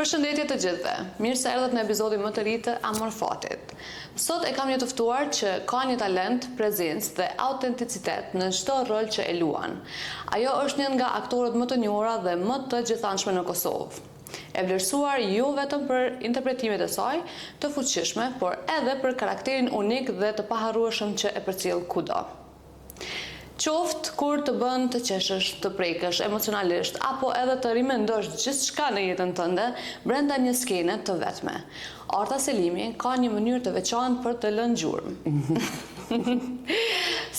Përshëndetje të gjithëve, mirë se erdhët në epizodin më të ri të Amorfatit. Sot e kam një të ftuar që ka një talent, prezencë dhe autenticitet në çdo rol që e luan. Ajo është një nga aktorët më të njohura dhe më të gjithanshme në Kosovë. E vlerësuar jo vetëm për interpretimet e saj të fuqishme, por edhe për karakterin unik dhe të paharrueshëm që e përcjell kudo. Qoftë kur të bën të qeshësh, të prekësh emocionalisht, apo edhe të rimendosh gjithçka në jetën tënde brenda një skene të vetme. Arta Selimi ka një mënyrë të veçantë për të lënë gjurmë.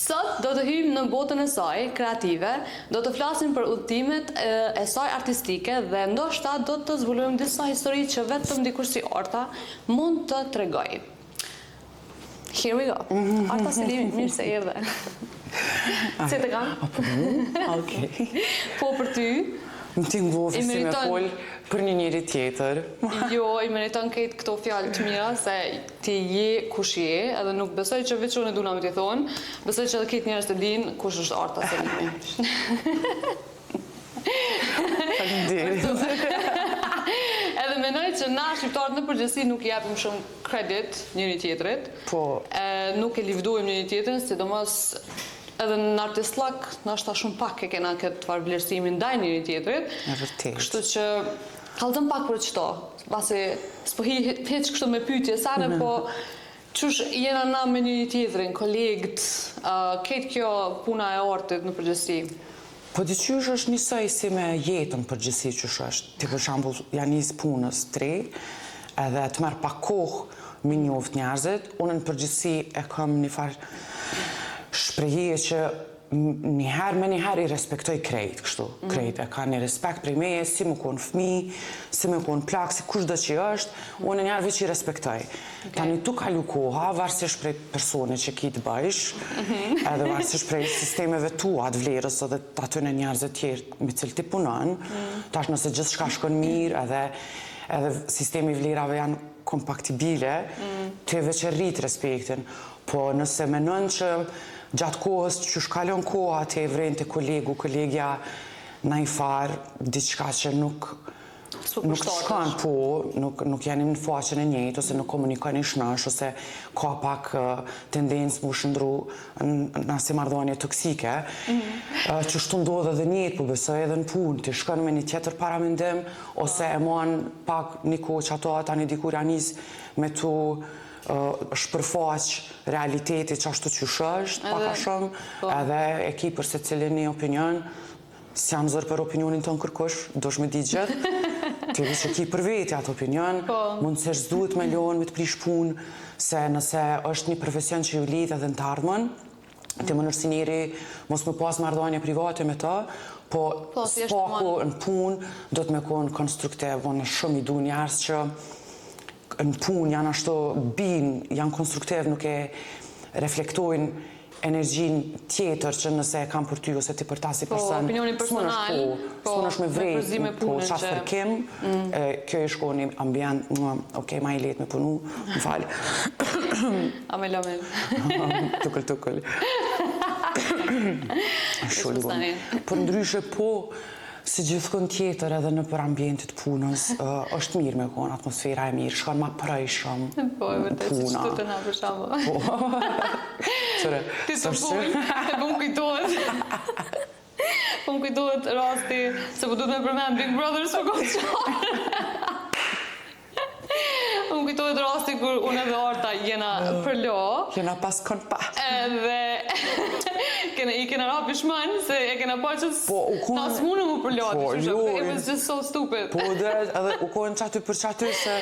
Sot do të hyjmë në botën e saj kreative, do të flasim për udhëtimet e saj artistike dhe ndoshta do të zbulojmë disa histori që vetëm dikush si Arta mund të tregojë. Here we go. Arta Selimi, mirë se erdhe. Se të kam? Okej. Po për ty? Më ti ngofi si me fol për një njeri tjetër. Jo, i meriton këtë këto fjalë të mira, se ti je kush je, edhe nuk besoj që veç unë e duna me t'i thonë, besoj që edhe këtë njerëz të dinë kush është Arta Selimi. Edhe mendoj që na shqiptarët në përgjithësi nuk i japim shumë kredit njëri tjetrit. Po. Nuk e livduim njëri tjetrin, sidomos edhe në artistlak, ndoshta shumë pak e kena këtë farë vlerësimi ndaj njëri tjetrit. E vërtet. Kështu që kallëzëm pak për çto, pasi s'po hiq kështu me pyetje sane, po çush jena na me njëri tjetrin, kolegët, këtë kjo puna e artit në përgjithësi. Po diqysh është njësoj si me jetën përgjithësi qysh është. Ti për shembull ja nis punës 3, edhe të merr pak kohë me njoft njerëzit, unë në përgjithësi e kam një farë shprehje që njëherë i respektoj krejt, kështu. Krejt e ka një respekt prej meje, si më konë fmi, si më konë plak, si kushdo që është, unë njerë veç i respektoj. Tani tu kalu koha, varësisht prej persone që ki të bëjsh, edhe varësisht prej sistemeve tua të vlerës edhe të aty në njerëzit tjerë me cilë ti punon, tash nëse gjithë shka shkon mirë, edhe sistemi vlerave janë kompaktibile, ti veç e rrit respektin, po nëse menon që gjatë kohës që shkallon koha të e vren të kolegja në i farë, diçka që nuk shkan po, nuk janë në faqen e njëjtë, ose nuk komunikojnë i shnash, ose ka pak tendencë më shëndru në si marrëdhënie toksike, që shtu ndodhe dhe njëtë, po besoj edhe në punë, të shkon me një tjetër paramendim, ose e mon pak një kohë që ato tani dikur janis me tu shpërfaq realiteti që ashtu qysh është, paka shumë, edhe e ki për se cilin një opinion, si jam zërë për opinionin të në kërkush, do shme di gjithë, ti vishë e ki për veti atë opinion, mund se shduhet me lonë, me të prish punë, se nëse është një profesion që ju lidh edhe në të ardhmen, ti më nërsi njeri mos më pas marrëdhënie private me ta, po spaku në punë do të me konë konstruktiv, në shumë i du njerës që në punë janë ashtu janë konstruktiv, nuk e reflektojnë energjin tjetër që nëse e kam për ty ose ti për ta si person. Opinioni personal, s'mon është me vrejt, po qatë fërkim, kjo e shko një ambient, okej, ma i letë me punu, më falë. Amel. Tukull. Shulluam. Për ndryshe po, si gjithkën tjetër edhe në për ambientit punës, është mirë me konë, atmosfera e mirë, shkon ma prejshëm puna. Po, e vërtet, që qëtu të na për shama. Ti të punë, e po më kujtohet. Po më kujtohet rasti, se po du të me përmen Big Brother së kohë qarë. Më kujtohet rasti kur unë edhe Arta jena përlo. Jena pas kon pa. Edhe i kena rapi shmën, se e kena pa që na s'munë më përlo. It was just so stupid. Po, edhe u kohën qaty për qaty se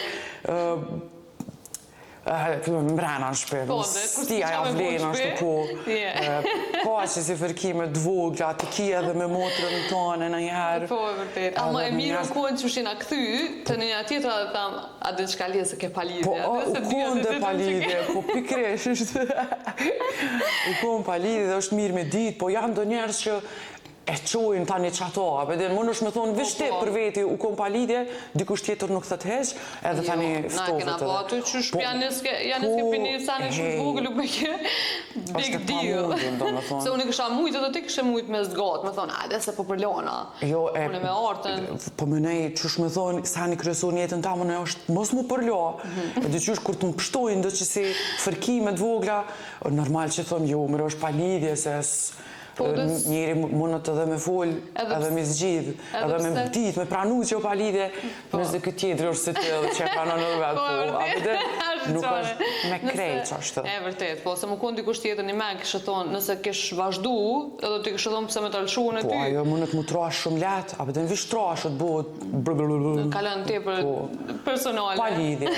mbrana në shpe, stia ja vlenë ashtu po, ka që si fërkime dvogla, të kia dhe me motrën tonë në njëherë. Po, e vërtet. Ama e mirë u kohën që shina këthy, të një tjetër dhe thamë, a dhe qka lidhe se ke palidhe. Po, u kohën dhe palidhe, po pikresh, u kohën palidhe dhe është mirë me ditë, po janë do njerës që e qojnë tani qato, apëdin, më nësh me thonë vishte për veti u kom pa lidhje, dikush tjetër nuk thët heq, edhe tani ftofët Na kena po aty që janis ke pini sani që vogël nuk me ke big deal. Se unë kësha mujtë edhe ti këshe mujtë me zgatë, me thonë, ajde se po përlona. Unë me artën. Po më nej, qësh me thonë, sani kryesor njëtën ta më në është, mos mu përlo. E dy qësh kur të më pështojnë, do që si fërkimet vogla, normal që thonë, jo, mërë është pa lidhje, se njëri mundët edhe me fol, edhe me zgjidh, edhe me dit, me pranu që o pa lidhje, nëse këtë tjetër është se të që e pranon në vetë, po, apëde, nuk është me krejt që është. E vërtet, po, se më konë dikush tjetër një me kështë thonë, nëse kesh vazhdu, edhe ti kështë thonë pëse me të lëshu në ty. Po, ajo mundët mu trash shumë letë, apëde në vish trash, të bëhet kalën të për personale. Pa lidhje,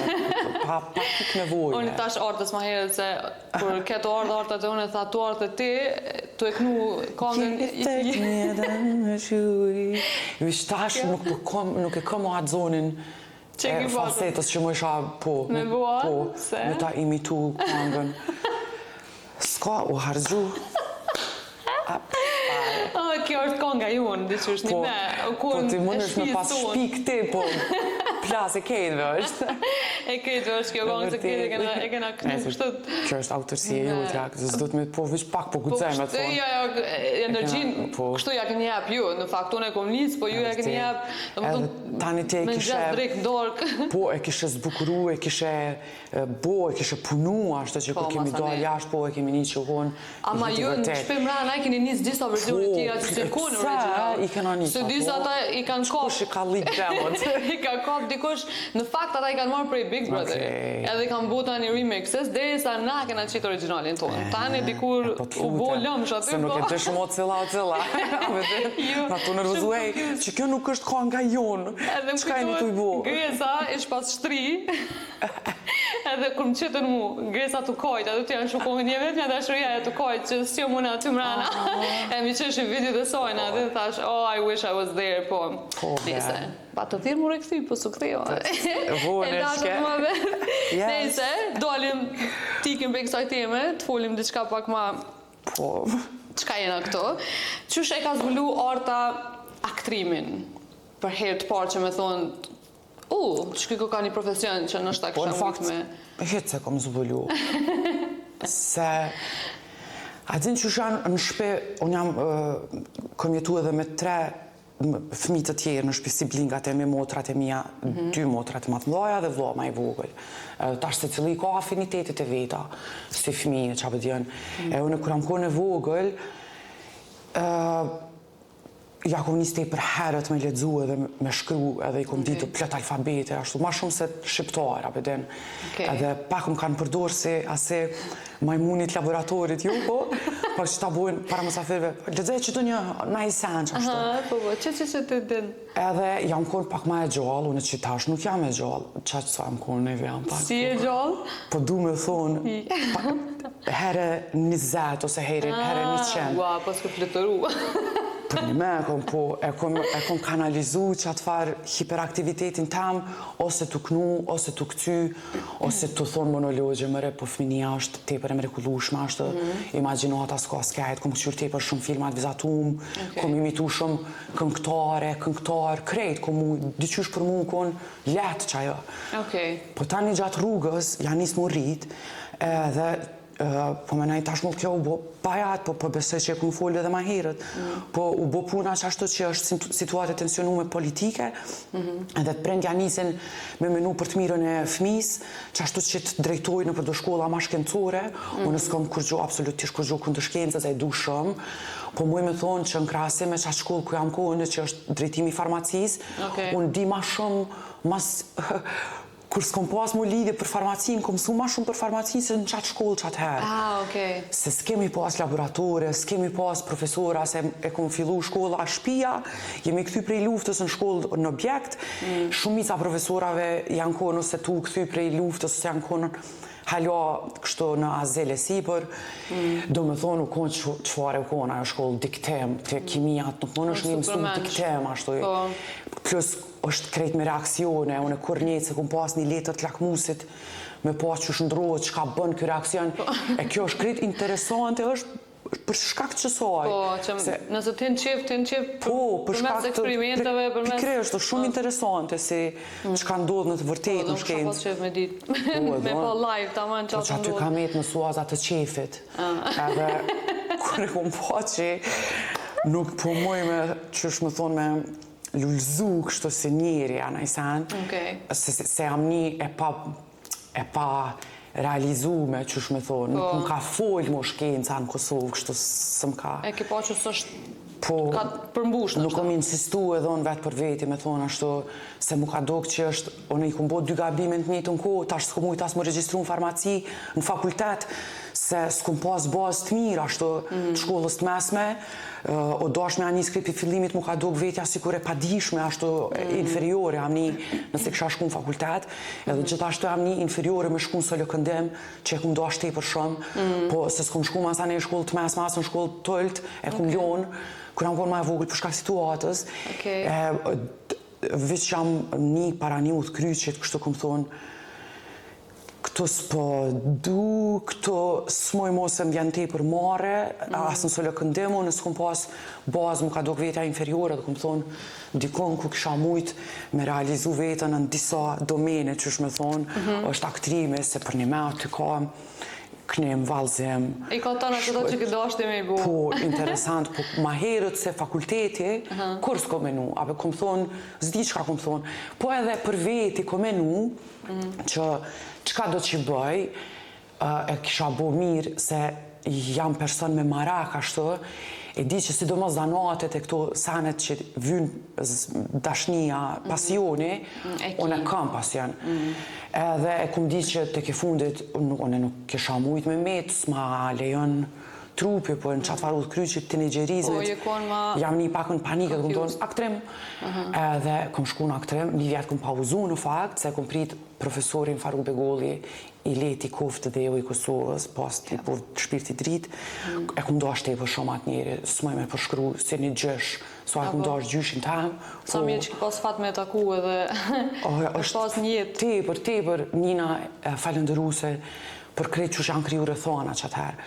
pa kik nevojë. Unë tash artës ma herët se, kur keto artët e unë e tha tu artët ti, tu e knu kongën Vishtash nuk e kom atë zonin falsetës që më isha me ta imitu kongën. Ska u hargju. Kjo është konga jonë, dhe që është një me. Po ti mund është me pas shpik ti, po plas e kejtëve është. E kejtëve është kjo kongë se kejtë e kena kënu kështët. Kjo është autorësia e jotë, zdo të me po vish pak po gudzaj me të thonë. Po energjin, kështu ja kënë jep ju, në fakt unë e kom njës, po ju ja kënë jep, me gjatë drejk në dork. Po e kishe zbukuru, e kishe punu, ashtë që kur kemi dojë jashtë, po e kemi një që konë. Ama ju në shpim rana e keni njës disa verzione tjera që cirkun original. I kena njësa. Se disa ata i kanë kop. Qëkush i ka lit demot. I ka kop dikush, në fakt ata i kanë marrë prej Big Brother. Edhe i kanë buta një remixes, dhe sa na kena qitë originalin tonë. Tani dikur u bo lëmsh aty. Se nuk e të shumë cilla. Na të nërvëzuej, që kjo nuk është ka nga jonë. Qka e një të i bo? Gresa ish pas shtri. Edhe kur më qëtën mu, Gresa të kojt, atë të janë shukongë një vetë nga dashuria e të kojt, që s'jo muna aty mrana. E mi qësh i video dhe sojna, dhe thash, oh, I wish I was there, po. Nise, pa të thirë mu rekëthy, po su këthijo. Vone, shke. Nise, dolim tikim për kësaj teme, të folim diçka pak ma... Po. Qka jena këto? Qysh e ka zbulu arta aktrimin? Për herë të parë që me thonë, që kiko ka një profesion që nështë ta kësha mujtë me... Hitë se kom zbulu. Se... A din që shanë në shpe, unë jam kom jetu edhe me 3 fëmijë të tjerë në shpe siblingat e me motrat e mija, 2 motrat e matë mdoja dhe vlo ma i vogël. Tash se cili ka afinitetit e veta, si fëmijë që apë djenë. E unë kër am kone vogël, ja kom njës për herët me ledzu edhe me shkru edhe i kom ditu plët alfabete, ashtu ma shumë se shqiptar, apëden. Edhe pak më kanë përdorë se ase majmunit laboratorit ju, po, pak që ta bojnë para mësafirve, ledzej që të një na i sen që ashtu. Po, që të din? Edhe jam konë pak ma e gjallë, unë që tash nuk jam e gjallë, që jam konë neve jam pak. Si e gjallë? Po du me thonë, herë 20 ose herë 100. Ua, pas kë fletëru. Për një me, e kom kanalizu që atë farë hiperaktivitetin tam, ose të knu, ose të këty, ose të thonë monologje mëre, po fëminia është tepër e mrekullueshme, është imagjinohat as ka skajt, kom këqyr tepër shumë filmat vizatum, kom imitu shumë këngëtar, krejt, kom dyqysh për mu konë letë që ajo. Po tani gjatë rrugës, janë nisë më rritë, edhe po me najtash nuk kjo u bo bajat, po besoj që e ku më folë edhe ma herët, po u bo puna që ashtu që është situatë tensionume politike, edhe prendja nisin me menu për të mirën e fëmis, që ashtu që të drejtojnë për do shkolla ma shkencore, unë s'kom kurgjo, absolutisht kurgjo këndë shkencës, e du shumë, po muj me thonë që në krasim me qatë shkollë ku jam kohën, që është drejtimi farmacis, unë di ma shumë, kur s'kom pas mu lidhje për farmacin, kom su ma shumë për farmacin se në qatë shkollë qatë herë. Se s'kemi pas laboratore, s'kemi pas profesora, se e kom fillu shkolla a shpia, jemi këthy prej luftës në shkollë në objekt, shumica profesorave janë konë ose tu këthy prej luftës, ose janë konë halo kështu në azele sipër, do me thonë u konë qëfare u konë ajo shkollë diktem, të kimijat, nuk mënë është një mësum diktem, ashtu. Plus është krejt me reakcione, unë e kur njëtë se kom pas një letër të lakmusit, me pas që shëndrojët, që ka bënë kjo reakcion, e kjo është krejt interesante, është për shkak që soj. Po, që nëse ti në qef, për shkak të eksperimenteve, pikërisht, është shumë interesante si çka ndodh në të vërtetë në shkencë. Po, pas qef me ditë. Me po live, tamam Po që aty kam jetë mësuaz atë qefit. Edhe kur e kom po që nuk po muj me, qysh më thonë, me lullzu kështu si njeri, anajsan. Se jam një e pa realizume, qysh me thonë. Nuk më ka folë më shkenca në Kosovë, kështu së më ka. E ke pa që së është ka përmbush në nuk kom insistu edhe unë vetë për veti me thonë ashtu se mu ka dok që është unë i kom bo 2 gabimet në njëtë në kohë, tash s'kom mujt as më registru në farmaci në fakultet se s'kom pas bazë të mirë ashtu të shkollës të mesme o dosh me anis kripi fillimit mu ka dok vetja si kur e padishme ashtu inferiore am një nëse kësha shku në fakultet edhe gjithashtu am një inferiore me shku në sëllë këndim që e kum do ashtë për shumë po se s'kom shku mas anë në shkollë të mesme as në shkollë tëllt e kum ljonë kur jam konë ma e vogël për shkak situatës, veç që jam një para një udhë kryqit, kështu këmë thonë, këto s'po du, këto s'moj mos e m'vjen te për mare, asë nësë lëkëndimu, nësë këmë pas bazë, më ka dok vetja inferiore, dhe këmë thonë, dikon ku kisha mujt me realizu vetën në disa domene, që shme thonë, është aktrime, se për një me aty ka, kënim, valzim. I ka tëna këto që këdo është me i bu. Po, interesant, po ma herët se fakulteti, kur s'ko menu, abe kom thonë, zdi qka kom thonë, po edhe për veti kom menu, që qka do që bëj, e kisha bo mirë se jam person me marak ashtu, e di që sidomos zanatet e këto sanet që vynë dashnia, pasioni, unë e kam pasion. Edhe e kum di që të ke fundit, unë nuk kisha mujt me metë, s'ma lejon trupi, po në qatë farut kryqit të negjerizmit, jam një pak në panikët, këmë tonë aktrim, edhe kom shku në aktrim, një vjetë kom pauzu në fakt, se kom prit profesorin Faruk Begolli, i leti koftë dhe i Kosovës, pas të po shpirti dritë, e kom do ashtë e për shumë atë njeri, s'moj me përshkru se një gjësh, so e kom do ashtë gjyshin tam. Sa mirë që ki pas fat me taku edhe është pas njët. Tepër, njëna falenderuse për krejt që janë kriju rëthona që atëherë.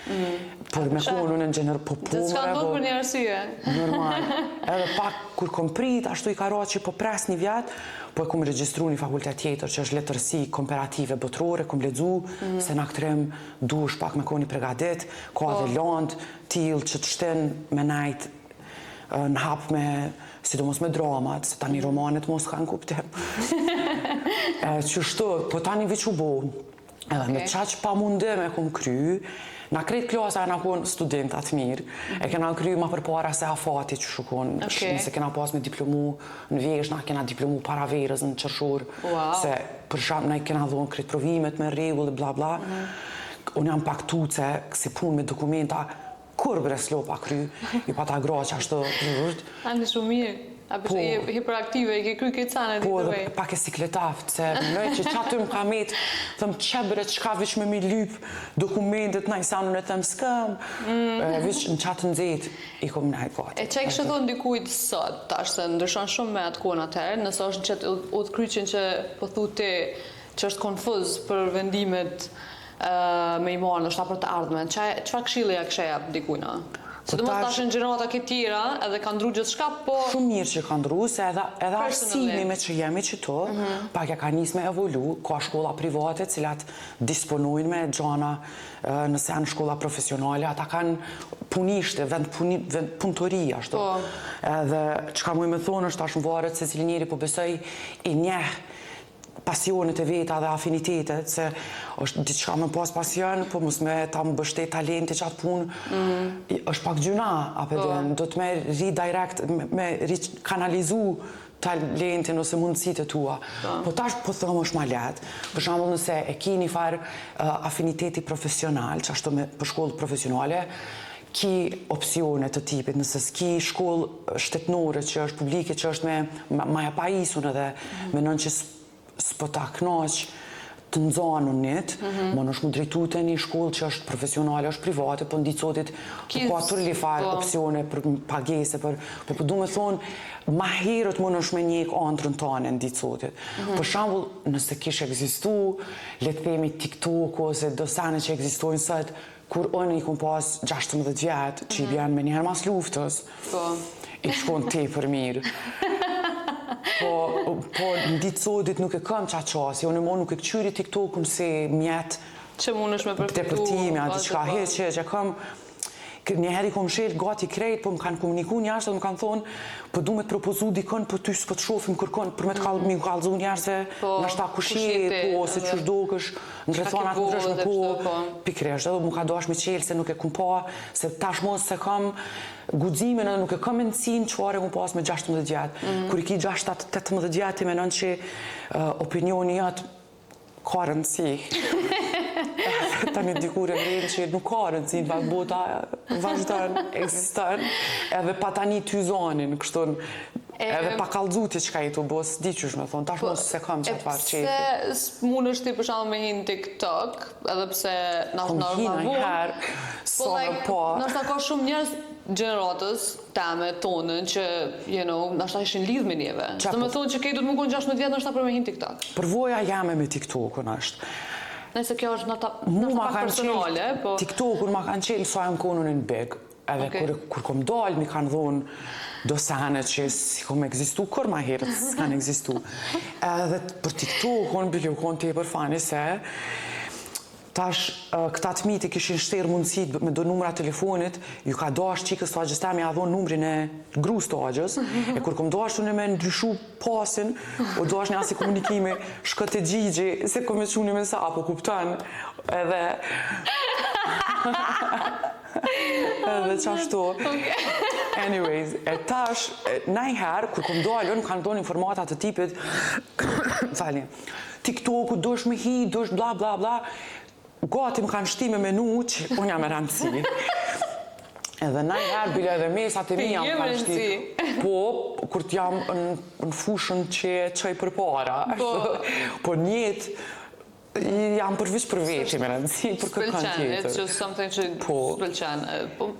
Për me konë në gjener po Dhe s'ka ndodhë për një arsye. Normal. Edhe pak, kur kom prit, ashtu i ka ra që po pres një vjetë, po e kom registru një fakultet tjetër që është letërsi komparative botërore, kom ledzu, se në aktrim dush pak me koni pregadit, ka dhe landë, tilë që të shten me najtë në hap me, sidomos me dramat, se tani romanet mos kanë kuptim. Që shtu, po tani veç u bo, edhe me qaq pa mundim e kom kry, na krejt klasa e na kon studentat mirë, e kena kry ma për para se afati që shukon, nëse kena pas me diplomu në vesh, na kena diplomu para verës në qërshur, se për shumë na i kena dhonë krejt provimet me regull, bla bla. Unë jam pak tuce, kësi pun me dokumenta, kur Breslo pa kry, i pa ta gra që ashtë të Andi shumë mirë. Apo je hiperaktive, i ke kry këtë sanet i përvej. Po, pak e sikletaft, se nëjë që qatë më ka metë, thëmë qebre qka vish me mi lyp dokumentet, na i sanën e thëmë s'këm, vish në qatë nëzit, i kom nëjë gati. E që e kështë thonë dikujt sot, tash se ndryshon shumë me atë kona atëherë, nëse është në qëtë udhë kryqin që po thu ti, që është konfuz për vendimet me i marë, nështë ta për të ardhmen, qëfar këshile ja kësheja dikujna? Se du më tash në gjenerata këtë tjera, edhe ka ndru gjithë shka, po... Shumë mirë që ka ndru, se edhe arsimi me që jemi qëto, pak e ka njës me evolu, ka shkolla private cilat disponojnë me gjana nëse janë shkolla profesionale, ata kanë punishte, vend punëtori, ashtu. Edhe që ka muj me thonë është tash më varet se cilë njeri po besoj i njeh pasionet e veta dhe afinitetet, se është diçka me pas pasion, po mos me ta më bështet talente që atë punë, është pak gjuna, apetën, do të me redirect, me kanalizu talentin ose mundësit e tua. Po tash po thëmë është ma letë, për shambull nëse e ki një farë afiniteti profesional, që ashtu me për shkollë profesionale, ki opcione të tipit, nëse s'ki shkollë shtetnore që është publike, që është me maja pajisun edhe me nën që s'po ta knaq të nxanunit, më në shmu drejtu të një shkollë që është profesionale, është private, për ndi cotit ka të rrifar opcione për pagese, për du me thonë, ma herët më në shme njek antrën tane ndi cotit. Për shambull, nëse kishë egzistu, le të themi TikTok ose do sane që egzistojnë sët, kur unë i kom pas 16 vjetë, që i bjanë me njëherë mas luftës, i shkon te për mirë. Po ndi codit nuk e kam qa qasi, unë mo nuk e këqyri TikTok-un si mjetë që mund është me përfitu. Të përtimi, ati qka heq që kam, njëheri kom shelë gati krejt, po më kanë komuniku njerëzve, më kanë thonë, po du me të propozu dikën, po ty s'po të shofim kërkon, për me të mi kalzu njerëzve, në shta kushjet, po, se qështë dokësh, në rethonat në dreshme, po, pikresht, edhe më ka dosh me qelë, se nuk e kum pa, se tash mos se kam gudzimin edhe nuk e kam mëndësin qëfare mu pas me 16 vjetë. Kur i ki 16-18 vjetë, i menon që opinioni jatë ka rëndësi. Ta një dikur e vrejnë që nuk ka rëndësi, bota vazhdan, eksistan, edhe pa ta një ty zonin, kështon, edhe pa kalzuti që ka i të bos, di qësh me thonë, tash mos se kam qatë farë qefi. E pse mund është ti për shallë me hinë TikTok, edhe pse Kom hina një herë, sa me po. Nështë ka shumë njerës gjeneratës teme, tonën, që, nështë ishin lidh me njeve. Dhe me thonë që kej du të mungon 16 vjetë, nështë për me hinë TikTok. Përvoja jame me TikTok-un është. Nëse kjo është nështë pak personale, po... TikTok-un ma kanë qelë sa e më konun in big. Edhe kur kom dalë, mi kanë dhonë do sene që si kom egzistu, kur ma herët s'kanë egzistu. Edhe për TikTok-un, bëllë u konë te për fani se tash këta të miti kishin shterë mundësit me do numra telefonit, ju ka dash qikës të agjës temi a dhonë numrin e grus të agjës, e kur kom dash të në me ndryshu pasin, o dash një asi komunikime shkët e gjigji, se kom e quni me sa, po kuptan, edhe... edhe qashtu. Anyways, e tash, najherë, kur kom dalën, kanë donë informatat të tipit, falni, TikTok-u, dosh me hi, dosh bla bla bla, gati më kanë shti me menu që unë jam e rëndësi. Edhe najherë, bile edhe mesat e mi jam kanë shti. Po, kur t'jam në fushën që qaj për para. Po njetë, jam përvish për veti me rëndësi, për këtë kanë tjetër. It's just something që s'pëlqen.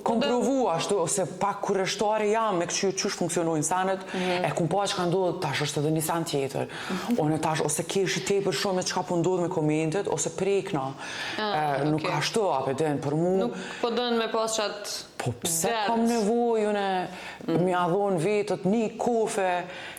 Kom provu ashtu, ose pak kurreshtare jam me këqy qysh funksionojnë sanet, e kum pa që ka ndodhë, tash është edhe një san tjetër. One tash, ose kesh i tepër shumë e që ka po ndodhë me komentet, ose prekna. Nuk ashtu, apeten, për mu... Nuk po dënë me pas qatë... Po pse kam nevojën e mi adhonë vetët një kofe,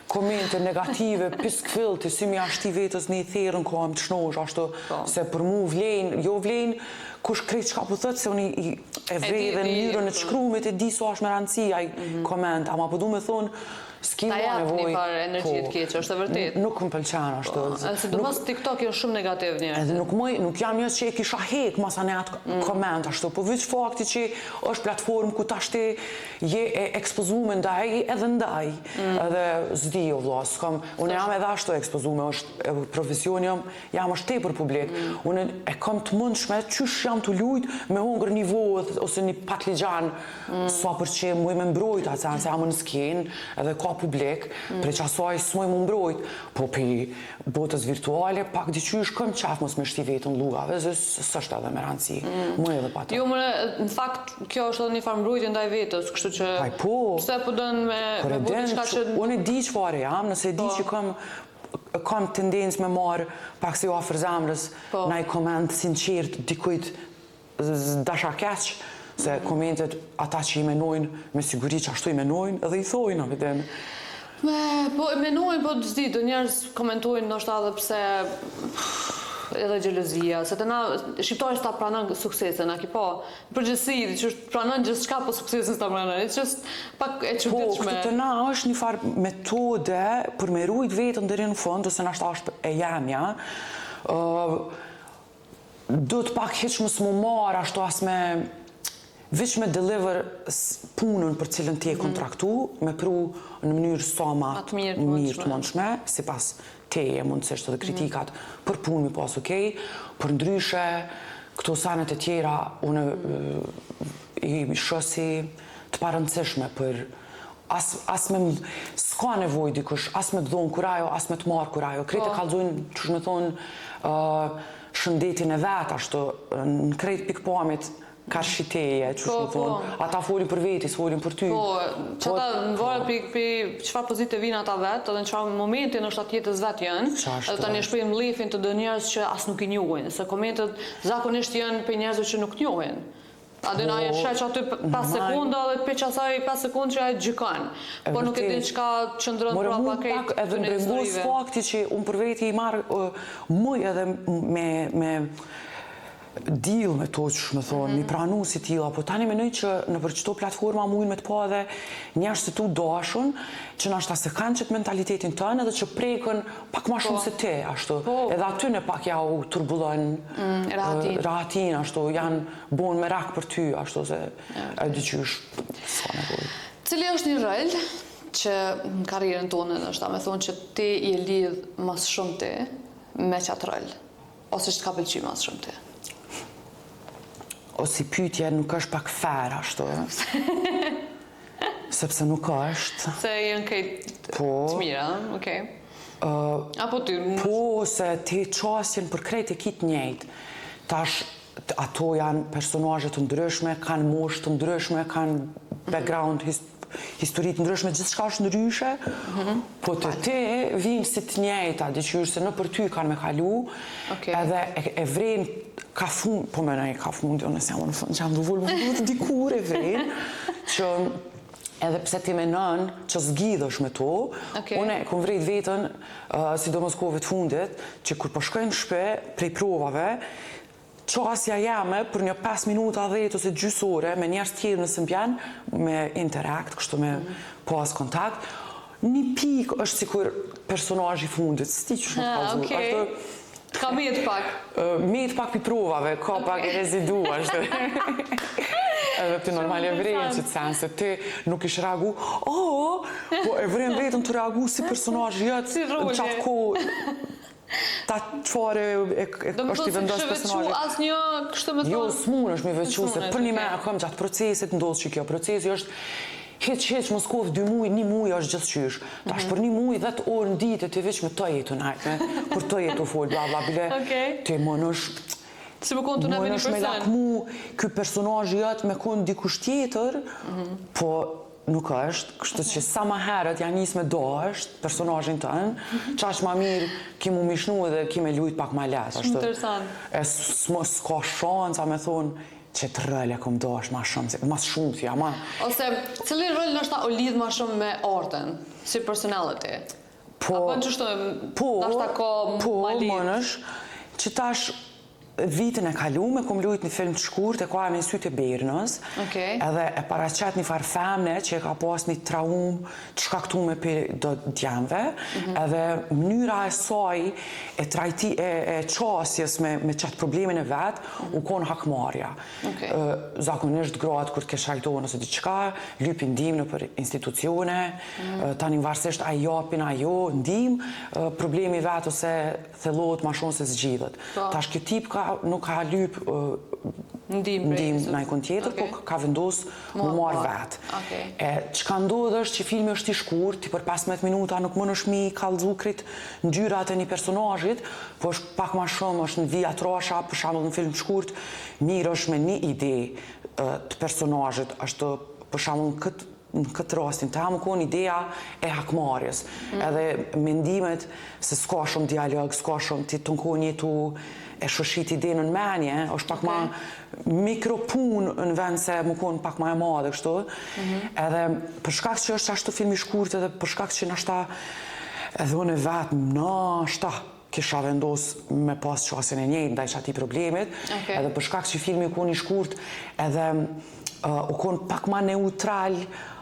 komente negative, piskfilti, si mi ashti vetës një therën kam të shnosh, ashtu, se për mu vlejnë, jo vlejnë, kush krejt që ka po thëtë, se unë e vrej dhe në njërën e të shkrumit, e di so është me rëndësia i koment, ama po du me thonë, s'ki ta japë një farë energjit keqë, është e vërtet. Nuk më pëlqen ashtu. Se du mos TikTok jo shumë negativ një. Edhe nuk jam njës që e kisha hek masa ne atë koment ashtu, po vëq fakti që është platformë ku tashti je e ekspozume ndaj edhe ndaj. Edhe zdi o vlas, unë jam edhe ashtu ekspozume, është profesioni jam është te për publik. Unë e kam të mundshme, qysh jam të lujt me hongër nivohet ose një patligjan, sa për që muj me mbrojt atë, se jam në skin, edhe ka publik, pre që asaj s'moj më mbrojt, po për botës virtuale, pak diqysh këm qaf mos me shti vetën lugave, zë sështë edhe me rëndësi, më edhe pa ta. Jo, në fakt, kjo është edhe një farë mbrojtje ndaj vetës, kështu që... Paj po, pse po dënë me botë shka që... Unë e di që fare jam, nëse e di që kam tendencë me marë pak si ofër zemrës, na i koment sinqert dikujt dasha keq, se komentet ata që i menojnë, me siguri që ashtu i menojnë, edhe i thojnë, apeten. Po, i menojnë, po të zdi, do njerës komentojnë nështë edhe pse edhe gjelozia, se të na, shqiptarës ta pranën suksesën, a ki po, përgjësi, që pranën gjithë shka po suksesën s'ta pranën, e qësë pak e qëtitshme. Po, këtë të na është një farë metode për me rujt vetën deri në fund, ose nështë është e jamja, do të pak heq më s'mu marë, ashtu as me veç me deliver punën për cilën ti e kontraktu, me pru në mënyrë sa ma mirë të mundshme, si pas teje mundësisht edhe kritikat për punë mi pas okej, për ndryshe këto sanet e tjera unë i shosi të parëndësishme për as me s'ka nevoj dikush, as me të dhonë kur ajo, as me të marë kur ajo. Krejt e kalzojnë, që shme thonë, shëndetin e vetë, ashtu, në krejt pikpamit, ka shiteje, që shme thonë, ata folin për veti, s'folin për ty. Po, që ata në varet për qëfar pozite vinë ata vetë, edhe në qëfar momentin është atë jetës vetë janë, edhe ta një shpejnë mlefin të dë njerës që as nuk i njohin, se komentet zakonisht janë për njerëzve që nuk njohin. Adin aje sheq aty 5 sekunda dhe për qasaj 5 sekundë që aje gjykan. Por nuk e din qka qëndrën pra pa krejt edhe në brengos fakti që unë për veti i marrë mëj edhe me deal me to që shme thonë, mi pranu si tila, po tani menoj që në për qëto platforma mujnë me të pa edhe njerës të tu dashun, që nashta se kanë qëtë mentalitetin tënë edhe që prejkën pak ma shumë se te, ashtu. Edhe aty në pak ja u turbulon rahatin, ashtu, janë bon me rak për ty, ashtu, se e dyqysh, s'ka nevoj. Cili është një rol që në karrierën tonë, nështë me thonë që ti i lidh mas shumë ti me qatë rol, ose që t'ka pëlqy mas shumë ti? O si pytje nuk është pak fair, ashtu. Sepse nuk është. Se janë kejt të mira, okej. Apo ty? Po, se ti qasjen për krejt e kitë njejt. Tash, ato janë personazhe të ndryshme, kanë moshë të ndryshme, kanë background, historit të ndryshme, gjithë shka është ndryshe, po të te vinë si të njejta, diqysh se në për ty kanë me kalu, edhe e vrejnë ka fund, po me nëjë ka fund, jo nëse jam në që jam du volë më të dikur e vrejnë, që edhe pse ti me nën që zgjidhësh me to, une e kom vrejt vetën, sidomos kohëve të fundit, që kur përshkojnë shpe prej provave, qasja jame për një 5 minuta 10 ose gjysore me njerës tjerë nësë mbjen, me interact, kështu me pas kontakt, një pik është sikur personazhi fundit, s'ti që shumë të kalzu. Ka met pak? Met pak pi provave, ka pak e rezidu, ashtë. Edhe ti normal e vrejnë që të senë, se ti nuk ish reagu, po e vrejnë vetën të reagu si personazhi jetë në qatë kohë. Ta qëfare është i vendosë personazhi. Asë një kështë me thonë? Jo, s'mun është me vequ, se për një me kam gjatë procesit, ndodhë që kjo procesi është heq Moskov 2 muj, 1 muj është gjithë qysh. Ta është për 1 muj 10 orë në ditë ti veç me të jetu najtë, për të jetu folë, bla bla bile, ti më nësht... Si më konë të neve një person? Më nësht me lakmu, këj personazhi jetë me konë dikush tjetër, po nuk është, kështë që sa ma herët janë njës me do është, personazhin tënë, qash ma mirë ki mu mishnu edhe ki me lujt pak ma letë. Interesant. E s'ka shanca me thonë, që të rëllë e kom do është ma shumë, mas shumë t'ja, ma... Ose, cili rëllë nështë o lidhë ma shumë me artën, si personality? Po, apo në qështu, nështë ko ma lidhë? Po, më nësht, që tash vitin e kalume, kom lujt një film të shkurt, e ka me sytë e Bernës, edhe e paraqet një farë femne që e ka pas një traum të shkaktume për do djemve, edhe mënyra e saj e qasjes me qatë problemin e vetë, u konë hakmarja. Zakonisht gratë kur të ke shajtonë ose diqka, lypin ndim në për institucione, tani varsisht a japin ajo ndim, problemi vetë ose thellot ma shumë se zgjidhet. Tash kjo tip nuk ka lyp ndim në ikon tjetër, po ka vendos më marrë vetë. Që ka ndodhë është që filmi është i shkurt, ti për 15 minuta nuk më nëshmi kalëzu krit në gjyrat e një personazhit, po është pak ma shumë, është në vijat rasha, për shambull në film shkurt, mirë është me një ide të personazhit, është për shambull në këtë rastin, të hamë konë idea e hakmarjes, edhe mendimet se s'ka shumë dialog, s'ka shumë ti të nkonë jetu e shoshit ide në menje, është pak ma mikropun në vend se më konë pak ma e madhe, kështu. Edhe për shkak që është ashtu filmi shkurt, edhe për shkak që nashta edhe unë e vetë, nashta kisha vendos me pas qasjen e njejtë ndaj qati problemit, edhe për shkak që filmi u konë i shkurt, edhe u konë pak ma neutral,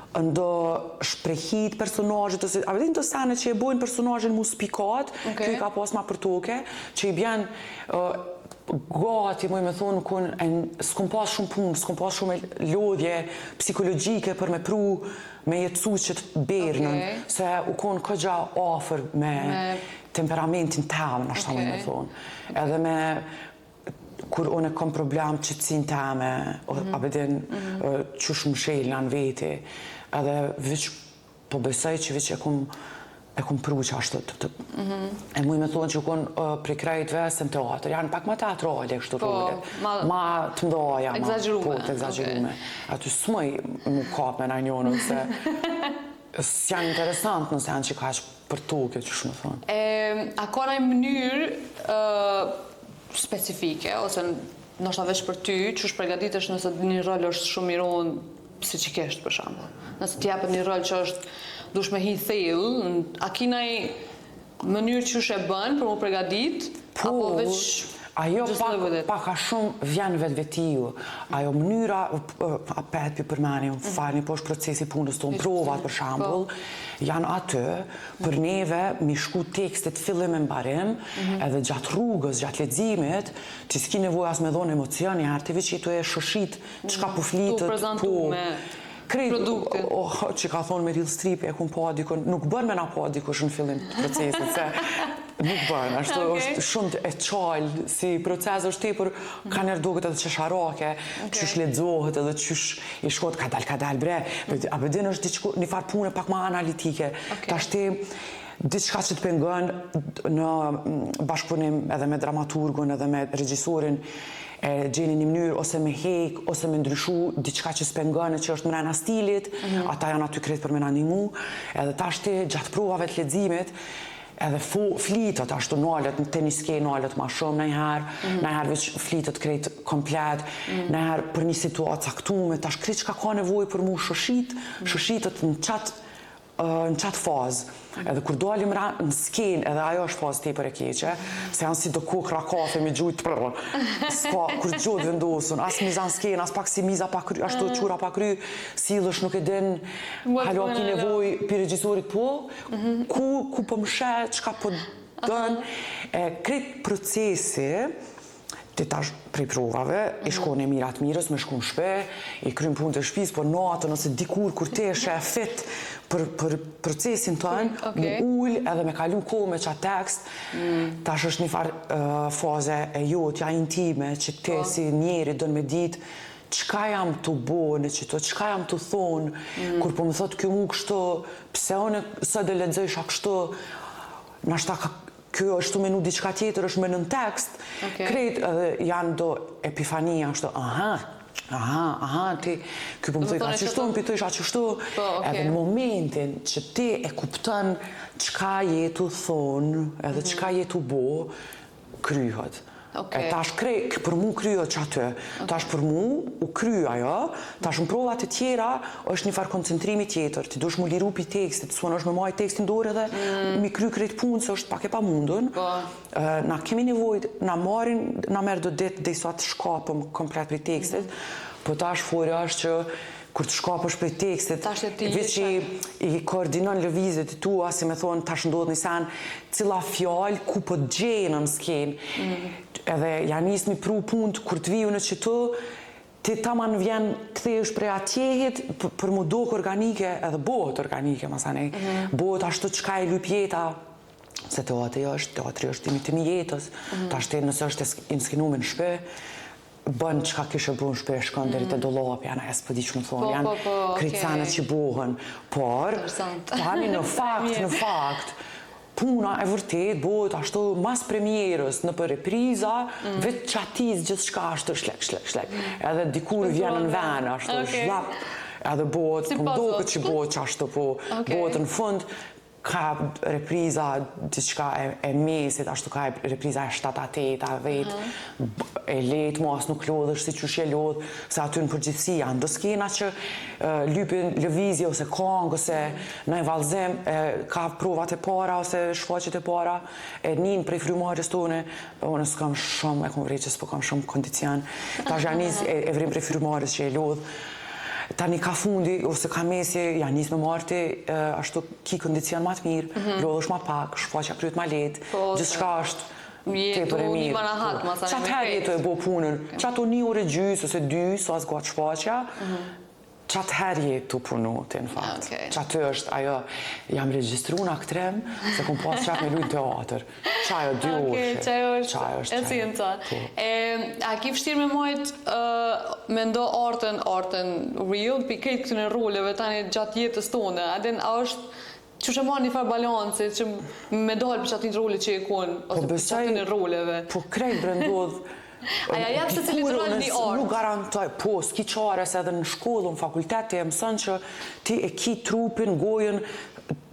ndo shprehit personazhit, a vedin të sene që e bojnë personazhin mu spikat, kjo i ka pas ma për toke, që i bjen gati, me thonë, s'kom pas shumë punë, s'kom pas shumë lodhje psikologjike për me pru, me jetësu që të Bernën, se u konë këgja ofër me temperamentin temë, nështë me thonë. Edhe me kur unë kom problem qëtësin teme, a bedin qësh më shelë në veti, edhe veç po besoj që veç e kum pru që ashtu. E muj me thonë që kun prej krejtve se në teatr, janë pak ma teatrale kështu role. Ma të mdoja, egzagerume. Të egzagerume. Aty s'moj mu kap me najnjonën, se janë interesant nëse janë që ka që për toke, që shumë thonë. A ka në mënyrë specifike, ose nështë veç për ty, që është pregaditesh nëse një rol është shumë i ronë si që keshtë, për shembull. Nëse t'japet një rol që është dush me hi thellë, a ki naj mënyrë që është e bënë për mu pregadit, apo veç... Ajo pak a shumë vjen vetë-vetiju. Ajo mënyra, apet për përmeni, falni, po është procesi punës tonë, provat për shambull, janë atë për neve mi shku tekstit fillim e mbarim, edhe gjatë rrugës, gjatë leximit, që s'ki nevoj as me dhonë emocion, jarë që i të e shëshit, qka po flitët, produktin. Që ka thonë Meryl Streep, e kun po adikon, nuk bën me na po adikush në fillim të procesit, se nuk bën, është shumë e qalë, si proces është tepër, ka nërë duket edhe qesharake, qysh ledzohet edhe qysh i shkot kadal bre, a bedin është një farë pune pak ma analitike, ta shte diçka që të pengon në bashkëpunim edhe me dramaturgun edhe me regjisorin, e gjeni një mënyrë ose me hek, ose me ndryshu diçka që s'pengane që është mrena stilit, ata janë aty kretë për me në animu, edhe ta shte gjatë provave të leximit, edhe flitët, ashtu nalët, në teniske nalët ma shumë najherë veç flitët kretë komplet, najherë për një situatë caktume, tash kretë që ka nevojë për mu shëshitët në qatë fazë. Edhe kur dalim në skenë, edhe ajo është fazë tepër e keqe, se janë si do kokra kafe me gjujt kur gjot vendosën, as mizan skenë, as pak si miza pa kry, ashtu qura pa kry, silësh nuk e din, halo ki nevoj për regjisorit po, ku po më shet, qka po dën, kretë procesi, të tash prej provave, i shkone mirat mirës, me shku në shpe, i krym punë të shpis, po natën ose dikur kur te shefit për procesin tënë, mu ullë edhe me kalu kohë me qatë tekst, tash është një farë faze e jotja intime, që te si njeri dënë me ditë, qka jam të bo në qëto, qka jam të thonë, kur po më thotë kjo mu kështu, pse one së dhe ledzojsha kështu, nashta kjo është të menu diçka tjetër, është me në tekst, krejt edhe janë do epifania, është aha, ti, kjo po më thujtë, a qështu më pitojsh, a qështu, edhe në momentin që ti e kuptën qka jetu thonë, edhe qka jetu bo, kryhët. Tash për mu kryhët që aty, tash për mu u kry ajo, tash në provat e tjera është një farë koncentrimi tjetër, ti dush mu liru pi tekstit, suon është me maj tekstin dore dhe mi kry krejt punë, se është pak e pa mundun. Na kemi nevojt, na merë do ditë dhe i sa të shkapëm komplet për tekstit, po tash forja është që kur të shkapësh për tekstit, veç i koordinon lëvizjet të tua, si me thonë, tash ndodhë një sen, cila fjallë ku po të gjenë në skenë. Edhe janë njës një pru punt, kur të viju në qëtu, ti taman vjen këthejush prej atjehit, për mu doke organike, edhe bohet organike, masanej. Bohet ashtu qka e lyp jeta, se teatri është timi jetës, tash te nëse është inskenume në shpe, bën qka kishë bën shpesh shkon deri te dollap, janë e s'po di që më thonë, janë kricanet që bohen, por tani në fakt, puna e vërtet bëhet ashtu mas premierës në për repriza, vetë qatiz gjithë shka ashtu shlek. Edhe dikur vjen në ven, ashtu shlap, edhe bëhet, po më doket që bëhet që ashtu, po bëhet në fund, ka repriza diçka e mesit, ashtu ka repriza e 7-8, 10, e letë, mos nuk lodhësh si qysh e lodhë, se aty në përgjithsi janë do skena që lypin lëvizje ose kongë, ose në valzim, ka provat e para ose shfaqet e para, e njën prej frymarës tone, unë s'kam shumë, e kom vreqës, po kam shumë kondicion, ta zhanis e vrim prej frymarës që e lodhë, tani ka fundi, ose ka mesi, janë njës me marti, ashtu ki kondicion ma të mirë, lodhësh ma pak, shfaqja kryet ma letë, gjithë shka është tepër e mirë. Qatë her jetu e bo punën, qatë o 1 orë gjysë ose 2, so as gëtë shfaqja, qatë herje të punu, të në fakt. Okej. Qatë është, ajo, jam regjistru në aktrem, se kom pas qatë me lujnë teatr. Qajo 2 orë. Qajo është e cinta. A ki vështirë me mojt me ndo artën real, për këtë këtë në roleve tani gjatë jetës tonë, a është që shë marrë një farë balanci, që me dalë për qatë një roli që e konë, ose për qatë një roleve. Po krejt brendodh. Aja jatë se cilit rol një artë. Nuk garantoj, po, s'ki qares edhe në shkollë, në fakultet, e mësën që ti e ki trupin, gojën,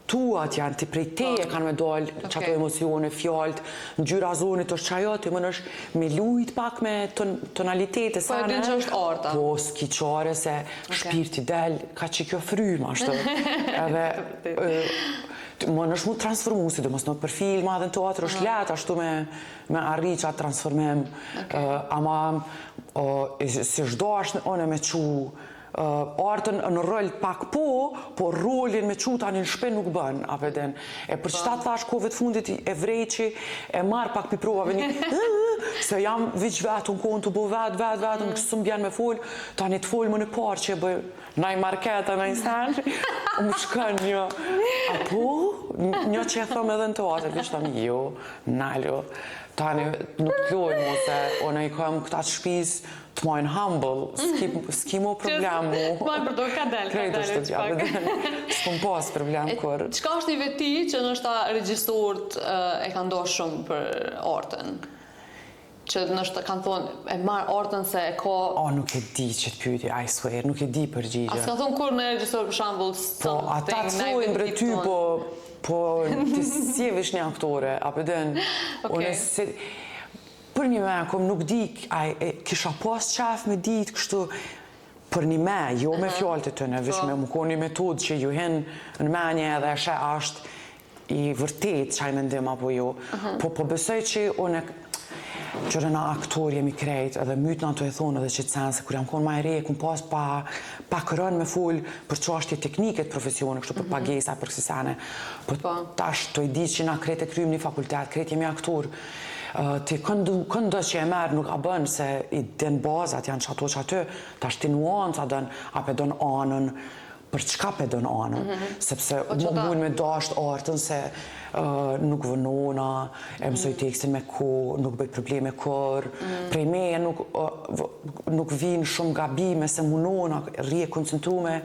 tuat janë, ti prej teje kanë me dalë qato emocione, fjallët, në gjyra zonit është qajo, ti më nësht me lujt pak me tonalitete sane. Po e din që është arta. Po, s'ki qare se shpirti del, ka që kjo fryma, ashtë. Edhe, më nësht mu transformu, si dhe mos në për filma dhe në teatr është letë, ashtu me arri që atë transformem. Ama, si shdo është one me qu artën në rol pak po rolin me qutani në shpen nuk bën, apeden. E për qëta thash kove të fundit e vrejqi, e marë pak pi provave një, se jam viq vetë, unë kohën të bo vetë, në kësë më bjen me folë, tani të folë më në parë që e bëj, naj marketa, naj sen, më shkën një, apo, një që e thëmë edhe në teatr, vishë tani, jo, naljo, tani nuk t'loj mu se, one i kam këta të shpiz, të majnë humble, s'ki mu problem mu. Majnë përdo, ka del, s'kom pas problem kur. Qka është një veti që nështë ta regjistorët e kanë do shumë për artën? Që nështë kanë thonë, e marë artën se e ka... Nuk e di që të pyti, I swear, nuk e di përgjigje. A s'ka thonë kur në regjistorë për shambull po, ata të thojnë bre ty, po ti sjevish një aktore, apëden, për një me, kom nuk di, kisha pas qef me dit, kështu, për një me, jo me fjallët e tëne, vish me më konë një metodë që ju hen në menje edhe e shë ashtë i vërtet qaj mendim apo jo. Po besoj që unë që rëna aktor jemi krejt edhe mytë në ato e thonë edhe që të senë se kur jam konë ma e re, kom pas pa kërën me full për qashtje tekniket profesionë, kështu për pagesa, për kësi sene. Po tash të i di që na krejt e krymë një fakultet, krejt jemi aktor. Ti këndo që e merë nuk a bënë se i den bazat janë qato që aty, ta shti nuanca dënë, a pe dënë anën, për qka pe dënë anën, sepse më mund me dasht artën se nuk vënona, e mësoj tekstin me ko, nuk bëjt probleme kër, prej meje nuk vinë shumë gabime se mundona, rje koncentrume,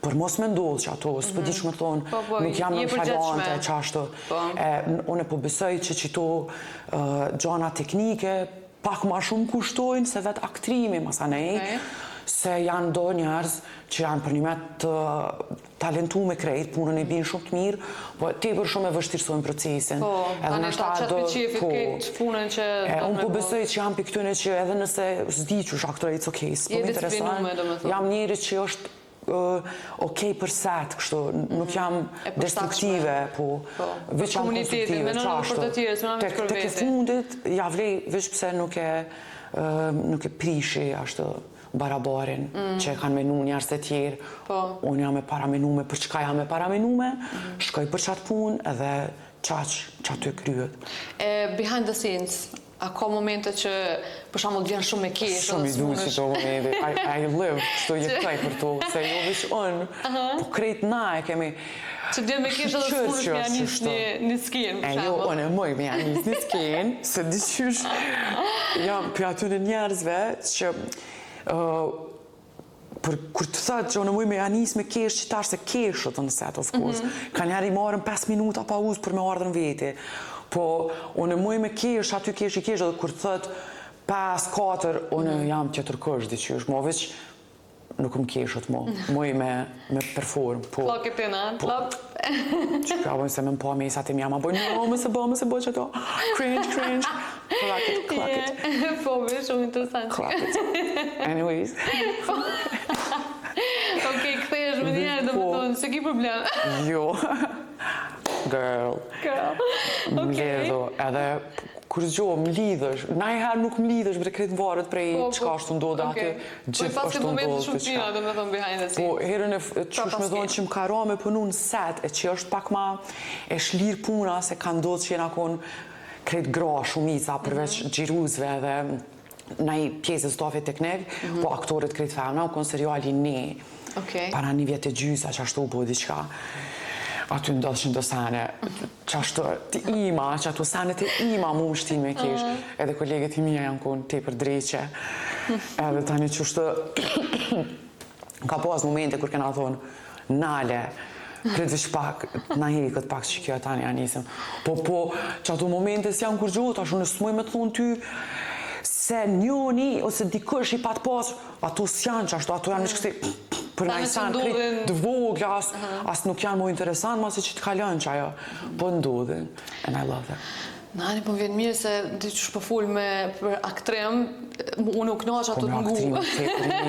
për mos me ndodhë që ato, s'po di që më thonë, nuk jam në falante, qashtu. Unë e po besoj që qito gjana teknike pak ma shumë kushtojnë se vetë aktrimi masanej, se janë do njerëz që janë për një me të talentu me krejt, punën e binë shumë të mirë, po te për shumë e vështirësojnë procesin. Po, tani ta qatë për qefit këtë punën që... Unë po besoj që jam për këtëne që edhe nëse zdi që është aktore, it's okej, s'po më interesan, jam njëri që është okej për set, kështu, nuk jam destruktive, po, veç jam konstruktive, qashtu. Tek e fundit, ja vlej, veç pëse nuk e prishi, ashtu, barabarin, që kanë menu njerës të tjerë, unë jam e paramenume, për çka jam e paramenume, shkoj për qatë punë, edhe qatë të kryet. Behind the scenes, a ka momente që, për shembull, vjen shumë me keq. Shumë i duhet që to momente. I live, kështu jetoj për to, se jo veç unë, po krejt na e kemi... Që vjen me keq edhe s'punësh me janis një skenë, për shembull. Jo, unë e moj me janis një skenë, se diqysh jam për atyre njerëzve që kur të thëtë që unë muj me janis me kesh që tash se keshët në set, of course. Ka njerë i marën 5 minuta pauz për me ardhën veti. Po, unë muj me kesh, aty kesh i kesh, edhe kur të thëtë 5-4, unë jam tjetër kësh, diqysh, mo veç nuk më keshët, mo. Muj me perform. Plakit të në, plak. Që pravojnë se me më po mesat e mja, ma bojnë, no, më se bë që to, cringe. Klakit. Po, veç, shumë interesant. Klakit. Anyways. Ok, këthesh me njerë dhe më thonë, se ki problem. Jo. Girl. Më lidhë, edhe kur zgjohë më lidhësh, najherë nuk më lidhësh, bre kretë varët prej qka është të ndodhe aty, gjithë është të ndodhe të qka. Dhe me thonë behind the scenes. Po, herën e qush me thonë që më ka ra me punu në set, e që është pak ma e shlirë puna, se ka ndodhë që jena konë kretë gra shumica, përveç gjiruzve dhe në i pjesë stafit teknik, po aktorët krejt femna, u konë seriali Ne, para një vjetë e gjysa që ashtu po diqka. Aty ndodhëshin do sene, që ashtu të ima, që ato sene të ima mu më shtin me kesh, edhe kolegët i mija janë konë te për dreqe, edhe tani që shtë, ka pas momente kur kena thonë, nale, kretë vish pak, na heri këtë pak që kjo tani anisëm. Po, që ato momente si janë kur gjohët, ashtu në smoj me të thonë ty, se njoni, ose dikush i patë pas, ato s'janë që ashtu, ato janë në shkësi, për nga i sanë kretë dvogla, as nuk janë mu interesant, ma se që të kalën që ajo, po ndodhin, and I love that. Nani, po vjen mirë se ti që shpëfull me për aktrim, unë u knaqë ato të ngu.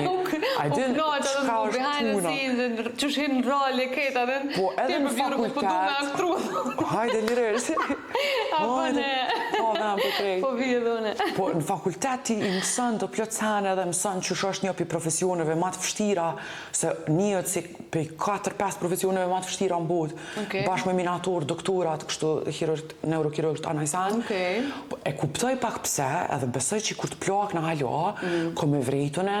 U knaqë ato të ngu, behind the scenes, që shhin në role, keta dhe ti për vjurë ku du me aktru. Hajde lirës. Apo ne. Po vje dhe une. Po në fakultet ti i mësën të plot sene dhe mësën që është një për profesioneve ma të fështira, se njët si për 4-5 profesioneve ma të fështira në botë, bashkë me minator, doktorat, kështu neurokirurgt anajsan. E kuptoj pak pse, edhe besoj që kur të plak në halo, ko me vrejtune,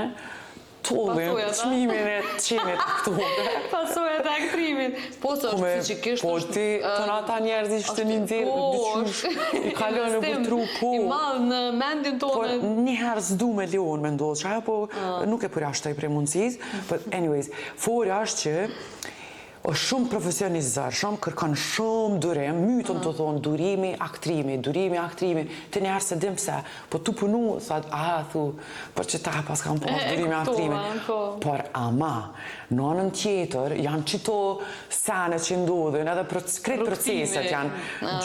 tollin, qmimin e qenit aktore. Pasojat e aktrimit. Po së është fizikisht Po ti, të në ata njerëz ishte një ndirë, dyqysh, i kalon në vëtru, po. I madhë në mendin tonë. Po njëherë zdu me leon me ndodhë që ajo, po nuk e përja shtoj prej mundësis. But anyways, forja është që është shumë profesionizër, shumë kërkan shumë durim, mytën të thonë durimi, aktrimi, të njerë se dim se, po tu punu, thad, për që ta pas kam pas durimi, aktrimi. Por ama, në anën tjetër, janë qito sene që ndodhin, edhe kretë proceset janë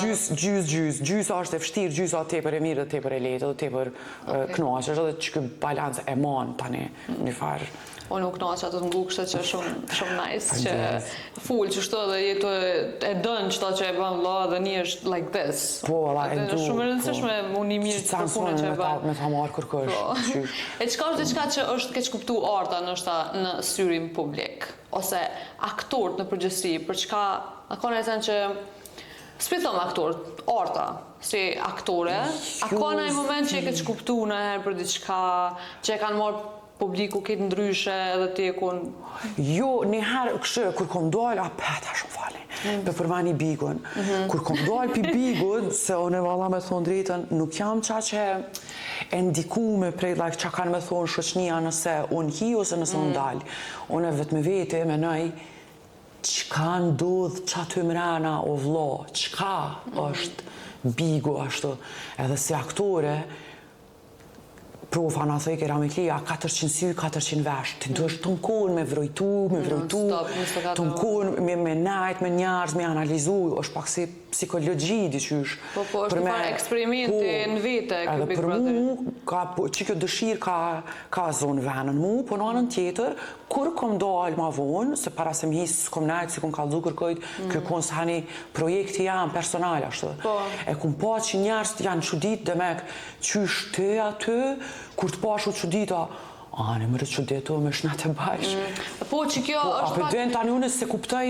gjysë është e fështirë, gjysë është tepër e mirë dhe tepër e letë, dhe tepër knaqë, edhe që këtë balansë e manë tani, një farë. Unë u knaqë atë të ngukshtë që shumë nice, që full që shto dhe jetu e dënë qëta që e bën la dhe një është like this. Po, e du. Shumë e rëndësishme unë i mirë për punën që e bën. Me ta marë kërkësh. E qka është diçka që është keq kuptu arta në syrim publik, ose aktorët në përgjithësi, për çka, a ka në sen që s'pithom aktorët, arta, si aktore, a ka në i moment që e keq kuptu në herë për diçka që e kanë marë publiku këtë ndryshe edhe ti e kun... Jo, njëherë kështë, kur kom dojnë, peta shumë fali, për përmani bigun. Kur kom dojnë për bigun, se unë e valla me thonë drejten, nuk jam qa që e ndikume prej, që kanë me thonë shoqnia nëse unë hi ose nëse unë dalë. Unë e vetë me vete, me nëj, qka ndodhë qa të mrena o vlo, qka është bigu ashtu, edhe si aktore, profa në thëj kera me klia, 400 sy, 400 vesh, të ndërsh të në kohën me vrojtu, të në kohën me najt, me njarës, me analizu, është pak si psikologji, diqysh. Po, është në farë eksperimenti në vete, kjo Big Brother. Edhe për mu, që kjo dëshirë ka zonë venën mu, po në anën tjetër, kur kom dalë ma vonë, se para se më hisë kom najtë, si kom kalzu kërkojt, kjo konë së hani projekti jam personal, ashtë. E kom pa që njerës janë qudit dhe mek, qysh të aty, kur të pashu qudita, anë e mërë qudito me shnet e bajsh. Po që kjo është pak... A për dënë tani unë se kuptaj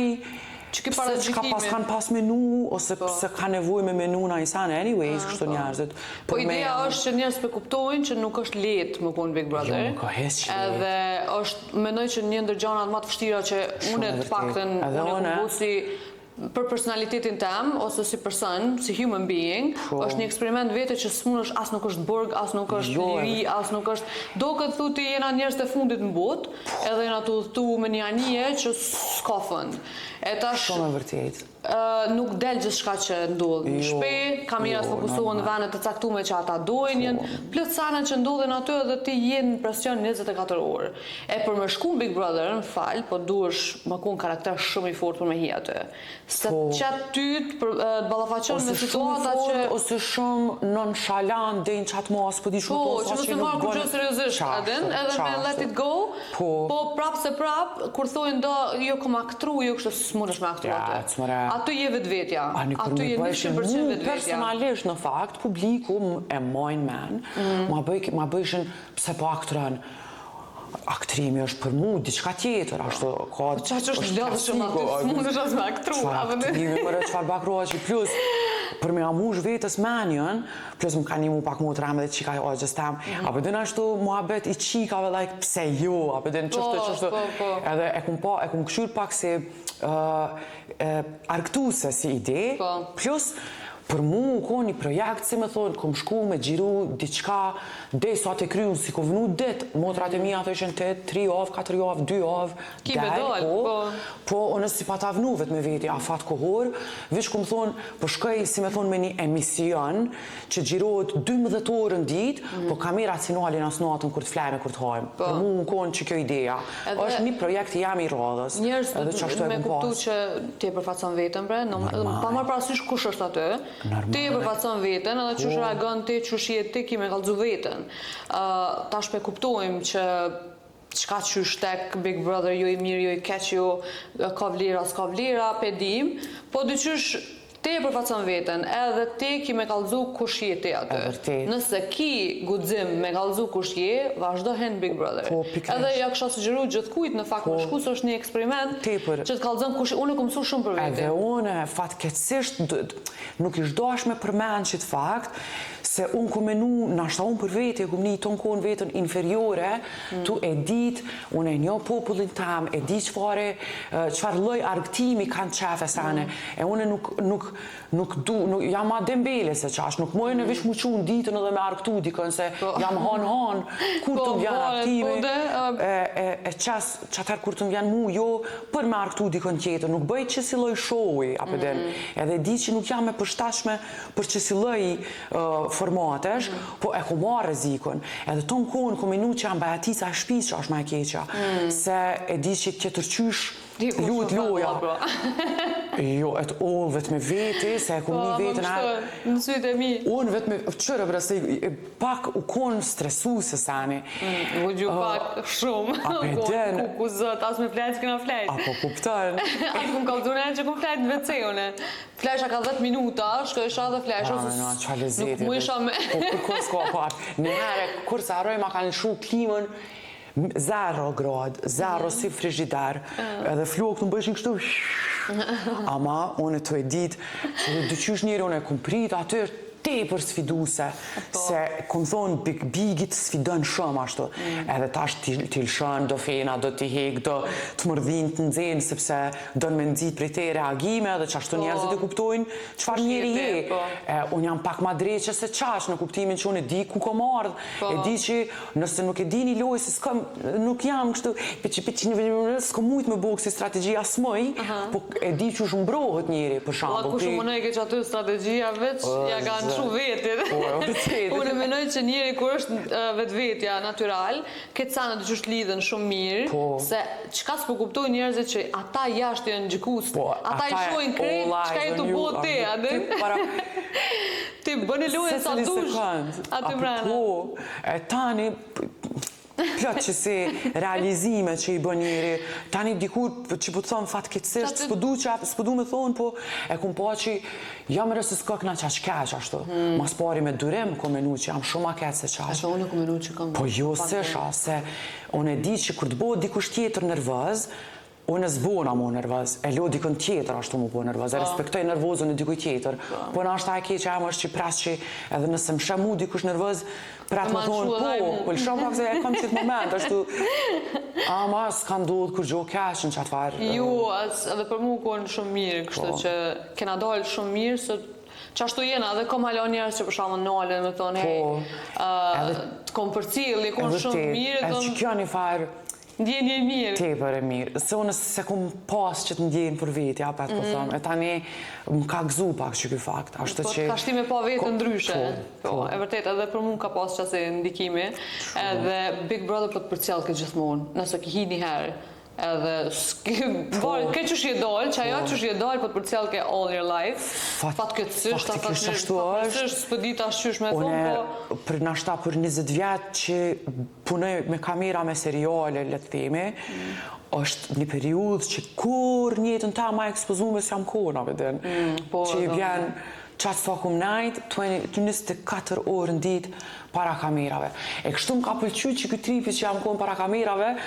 pëse që ka pas kanë pas menu, ose pëse ka nevoj me menu na i sanë, anyways, kështu njerëzit. Po ideja është që njerëz për kuptojnë që nuk është letë më konë Big Brother. Jo, nuk ka hes që letë. Edhe është, menoj që një ndër gjanat më të vështira që unë të paktën, unë e si për personalitetin tem, ose si person, si human being, është një eksperiment vete që s'munësh as nuk është burg, as nuk është liri, as nuk është... Do këtë thuti jena njerës të fundit në botë, edhe jena të udhëtu me një anije që s'ka fund. Shumë e vërtet. Nuk del gjithë shka që ndodhë në shpe, kamerat fokusohen në venet të caktume që ata dojnjen, plët sana që ndodhen aty edhe ti jenë në presion 24 orë. E për me shku Big Brother, në falë, po duesh më kun karakter shumë i fort për me hi aty. Se qatë ty të balafaqon me situata që... Ose shumë nonchalant, dejnë qatë mos, po di shumë po, që mësë marë kur gjë seriosisht, edhe me let it go, po prap se prap, kur thojnë do, jo kom aktru, jo kështë s'munësh me aktru aty. Ato je vetvetja. Ato je 100% vetvetja. Personalisht, në fakt, publiku e mojnë men, ma bëjshin pse po aktërën. Aktrimi është për mu, diçka tjetër, ashtu ka... Qa që është vladë shumë aty, s'mundesh as me aktru. Aktrimi, mërë, qëfar bakroa që plus, për me amush vetës menjën, plus më ka një mu pak motra me dhe qika o gjëstem, apo dhe ashtu muhabet i qikave, like, pse jo, apo dhe në qështu, edhe e kum këshur pak si arktuse si ide, plus për mu ko një projekt, si me thonë, kom shku me gjiru diçka, dhe sa të kryu, si ko vënu dit, motrat e mija të ishen 8, 3 javë, 4 javë, 2 javë, po, unë si pa ta vënu vetë me veti, a fat kohor, vish kom thonë, po shkoj, si me thonë, me një emision, që gjirohet 12 orë në dit, po kamerat si nalin as natën kur të flejme, kur të hajmë. Për mu në konë që kjo ideja, është një projekt jam i radhës. Njerës me kuptu që ti e përfaqëson vetën, bre, pa marrë parasysh kush është aty, ti e përfaqëson vetën, edhe qysh reagon ti, qysh je ti, ki me kallëzu vetën. Ta shpe kuptojmë që qka qysh tek Big Brother, jo i mirë, jo i keq, jo ka vlera, s'ka vlera, pedim, po dy qysh ti e përfaqëson vetën, edhe ti ki me kallëzu kush je ti aty. Nëse ki guxim me kallëzu kush je, vazhdo hen Big Brother. Edhe ja kësha sugjeru gjithkujt në fakt, më shku së është një eksperiment që të kallëzëm kush je, unë e kom mësu shumë për veti. Edhe unë, fatkeqësisht, nuk ish dash me përmend që të fakt, se unë ku menu, nashta unë për veti, ku një tonë kohën vetën inferiore, tu e dit, unë e një popullin tam, e di qfar lloj argtimi kanë qefe sane, e unë jam ma dembele se qash, nuk mojnë e vish mu qunë ditën edhe me argtu dikën, se jam han, kur të m'vjen argtimi, e qas qatar kur të m'vjen mu, jo për me argtu dikën tjetër, nuk bëj që si loj showi, edhe di që nuk jam e përshtashme për që si loj formatesh, po e ku marrë rezikon. Edhe ton kohën ku minu që jam bajatica e shpis që është ma e keqa, se e di që tjetër qysh luet loja. Jo, e të unë vetë me veti, se e ku një vetën në sytë e mi. Unë vetë me qërë, brëse, pak u konë stresu se sani. U gju pak shumë. Ku zët, asë me flejtë që këna flejtë. Apo kuptën. Asë ku më kalëzune që ku flejtë në WC-une. Flesha ka 10 minuta, shkojsha dhe flesha. Nuk mu isha me... Kur s'ka pak. Njëherë, kur se arroj ma ka lëshu klimën, 0 gradë, 0 si frigider, edhe flokë në bëshin kështu, ama unë e të e ditë, që dhe dyqysh njëri unë e kumë prit atyr tepër sfiduse, se kumë thonë Bigit sfidon shumë ashtu, edhe tash t'i lëshën, do fena, do t'i hek, do të mërdhin të nxenë, sepse do në me nëzit për te reagime, dhe që ashtu njerëzit e kuptojnë qëfar njeri je. Unë jam pak ma dreqe se qash, në kuptimin që unë e di ku kom ardhë, e di që nëse nuk e di një loj, se nuk jam kështu, s'ko mujt me bëgë si strategjia s'moj, po e di që është mbrohet njeri, për shambull. Kush më nëjke që aty strategjia veç, ja ka në shumë vetit. Unë menoj që njeri kur është vetë vetja natural, këtë sa në të qështë lidhen shumë mirë, se qka s'po kuptoj njerëzit që ata jashtë janë gjikus, ata i shojnë krejt, qka i të bot te, ti bënë lojën sa dush, aty mrena. E tani, plot që si realizime që i bën njeri, tani dikur që po të thonë fatkeqësisht, s'po du me thonë, po e kum pa që jam rësë s'ka këna qaq keq ashtu. Mas pari me durim ku menu që jam shumë a keq se qaq. Ashtu unë ku menu që kam... Po jo se sha, se unë e di që kur të bëhet dikush tjetër nervëz, unë e zbona mu nervëz, e lo dikën tjetër ashtu mu po nervëz, e respektoj nervozën e dikuj tjetër, po në ashtë ta e keqe amë është që pres që edhe nëse më shem mu dikush nervëz, pret më thonë, po lëshom pak se e kam qitë moment, ashtu, ama s'ka ndodhë kur gjohë keshën që atëfarë. Jo, edhe për mu konë shumë mirë, kështu që kena dalë shumë mirë, se që ashtu jena, edhe kom halon njerës që për shamë nalën, me thonë, hej, të kom për cilë, konë shumë mirë, edhe që kjo një farë, ndjenje mirë. Tepër e mirë. Se unë se kum pas që të ndjenë për veti, apet po thëmë. E tani më ka gëzu pak që kjo fakt. Po të ka shtime pa vetë ndryshe. E vërtet, edhe për mu ka pas që asë ndikimi. Edhe Big Brother po të përcjellë këtë gjithmonë. Nëse ki hi një herë. Edhe ke qësh je dollë, që ajo qësh je dollë, po të përcjellë ke all your life. Fatkeqësisht, s'po dita qësh me thonë, po... Për nashta për 20 vjetë që punoj me kamera me seriale, le të themi, është një periudhë që kur njëtën ta ma ekspozume s'jam kona, vedin. Që i vjen qatë sa kum najt, 24 orë në ditë para kamerave. E kështu më ka pëlqy që këtë tripi që jam konë para kamerave,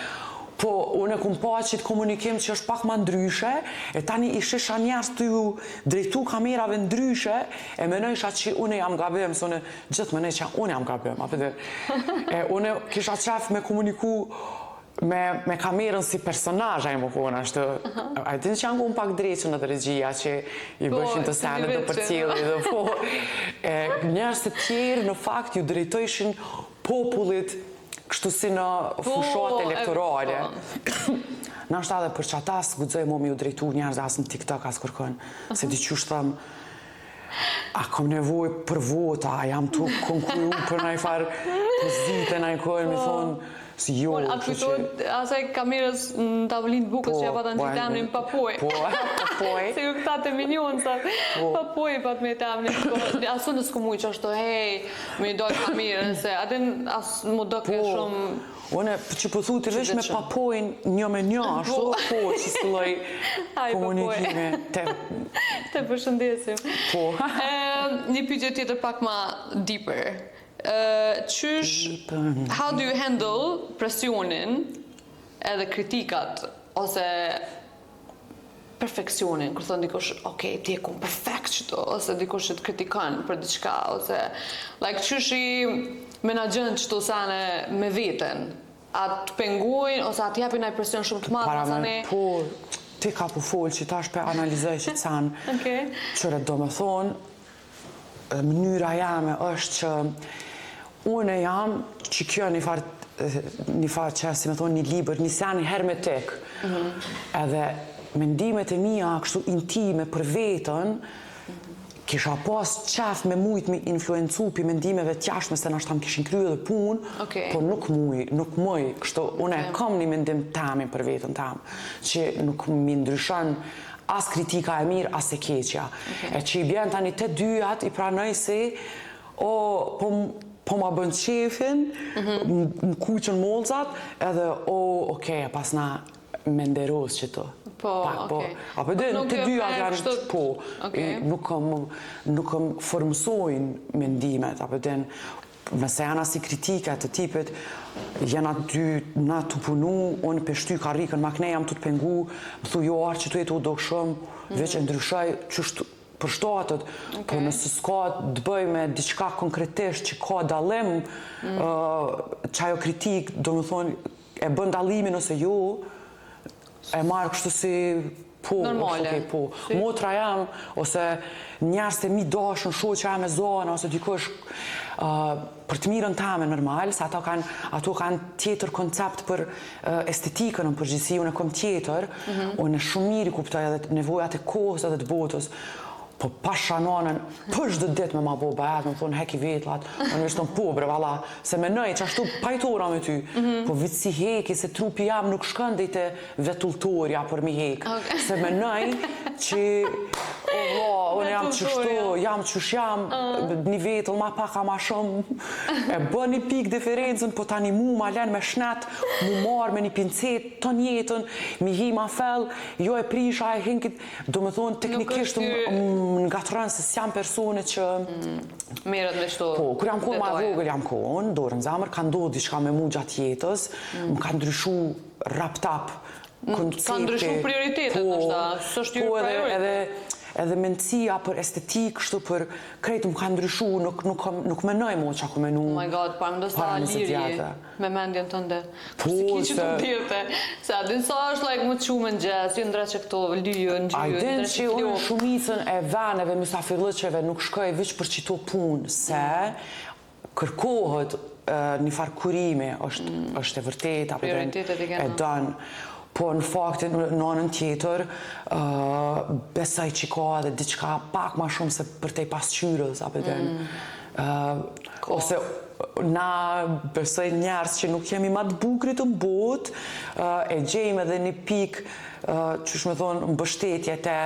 Po, unë e kum pa qitë komunikim që është pak ma ndryshe, e tani i shisha njerës të ju drejtu kamerave ndryshe, e menojsha që unë jam gabim, së unë gjithë menoj që unë jam gabim, e unë kisha qef me komuniku me kamerën si personazh ai më kona ashtu. A din që janë pak drejtë në të regjia që i bëshin të senet të përcjellje dhe po. Njerëz të tjerë në fakt ju drejtojshin popullit kështu si në fushat elektorale. Nashta edhe për çata s'guxoj më ju drejtu njerëz as në TikTok as kërkon. Se diqysh thëm a kom nevoj për vota, a jam tu konkuru për naj farë pozite, naj kohë, mi thonë, si jo, a kujtojt asaj kamerës në tavolinë bukës që ja pata në temnin papoj. Papoj. Se ju këta të minionë, sa papoj pat me temnin. Asë në s'ku mujë që është, hej, me i dojë kamerën, se atin asë më do kërë shumë... Unë që pëthu të vesh me papojnë një me një, ashtu, po, që së loj komunikime. Te përshëndesim. Po. Një pyetje tjetër pak ma deeper. How do you handle presionin edhe kritikat ose perfekcionin, kur thonë dikush, ok, ti e kom perfekt qëto, ose dikush që të kritikan për diçka, ose qysh i menaxhën qëto sane me veten, a të pengujnë, ose a të japin ai presion shumë të madh, sane... Po, ti ka po folë që tash pe analizoj që të sanë, qëre do me thonë, mënyra jame është që unë jam që kjo një farë që, si me thonë, një libër, një sen hermetik. Edhe mendimet e mija, kështu intime për vetën, kisha pas qef me mujt me influencu pi mendimeve t'jashme se nashtam kishin kryu edhe punë, por nuk muj, kështu, unë e kam një mendim tamin për vetën tam, që nuk mi ndryshon as kritika e mirë, as e keqja. E që i bjen tani të dyjat, i pranoj se, po ma bën qefin, më kuqën molzat, edhe okej, pas na me nderos që të. Po, okej. Apo dhe në të dyja janë, po, nuk kam formsojnë mendimet, apo dhe nëse janë asi kritikat të tipit, jena dy na të punu, unë peshty karrikën makne jam të pengu, më thu jo arë që tu e të do shumë, veç e ndryshaj qështë për shtatët, po nëse s'ka të bëj me diçka konkretisht që ka dalim, që ajo kritik, do më thonë, e bën dalimin ose jo, e marrë kështu si po, po. Motra jam, ose njerës të mi dashën, shoqja jam e zona, ose dikush për të mirën tame normal, se ato kanë tjetër koncept për estetikën në përgjithësi, unë e kom tjetër, unë e shumë mirë i kuptoj edhe nevojat e kohës edhe të botës, po pasha nonën, për çdo ditë me ma bo bëhet, më thonë heki vetlat, unë vishtë në po bre, vala, se menoj që ashtu pajtora me ty, po vitë si heki, se trupi jam nuk shkën dhe i të vetulltorja për mi hek, se menoj që, unë jam qështu, jam qësh jam, një vetëll ma paka ma shumë, e bë një pik diferencën, po tani mu ma len me shnet, mu marë me një pincet të njetën, mi hi ma fell, jo e prisha e hinkit, do me thonë teknikisht nga të rënë se s'jam persone që... Merët me shto... Po, kur jam kohë ma vogël jam kohën, dorën zamër, ka ndodhë diçka me mu gjatë jetës, më ka ndryshu rap-tap koncepti... Ka ndryshu prioritetet, nështë, së është ju prioritet. Edhe mendësia për estetik, kështu për krejtë më ka ndryshu, nuk menoj mo që ako menu... Oh my god, pa më ndosta lirje me mendjen të ndë. Po, se... që të dirte. Se adin sa është më të shumë në gjes, ju ndre që këto lyjë, në gjyë, a din që unë shumicën e veneve, mysafirlëqeve, nuk shkoj vëq për qito punë, se kërkohet një farë kurimi, është e vërtet, e dënë. Po në faktin, në anën tjetër, besaj që ka edhe diçka pak ma shumë se për te pasqyrës, ose na besoj njerës që nuk jemi ma të bukrit në botë, e gjejmë edhe një pik, që shme thonë, mbështetje të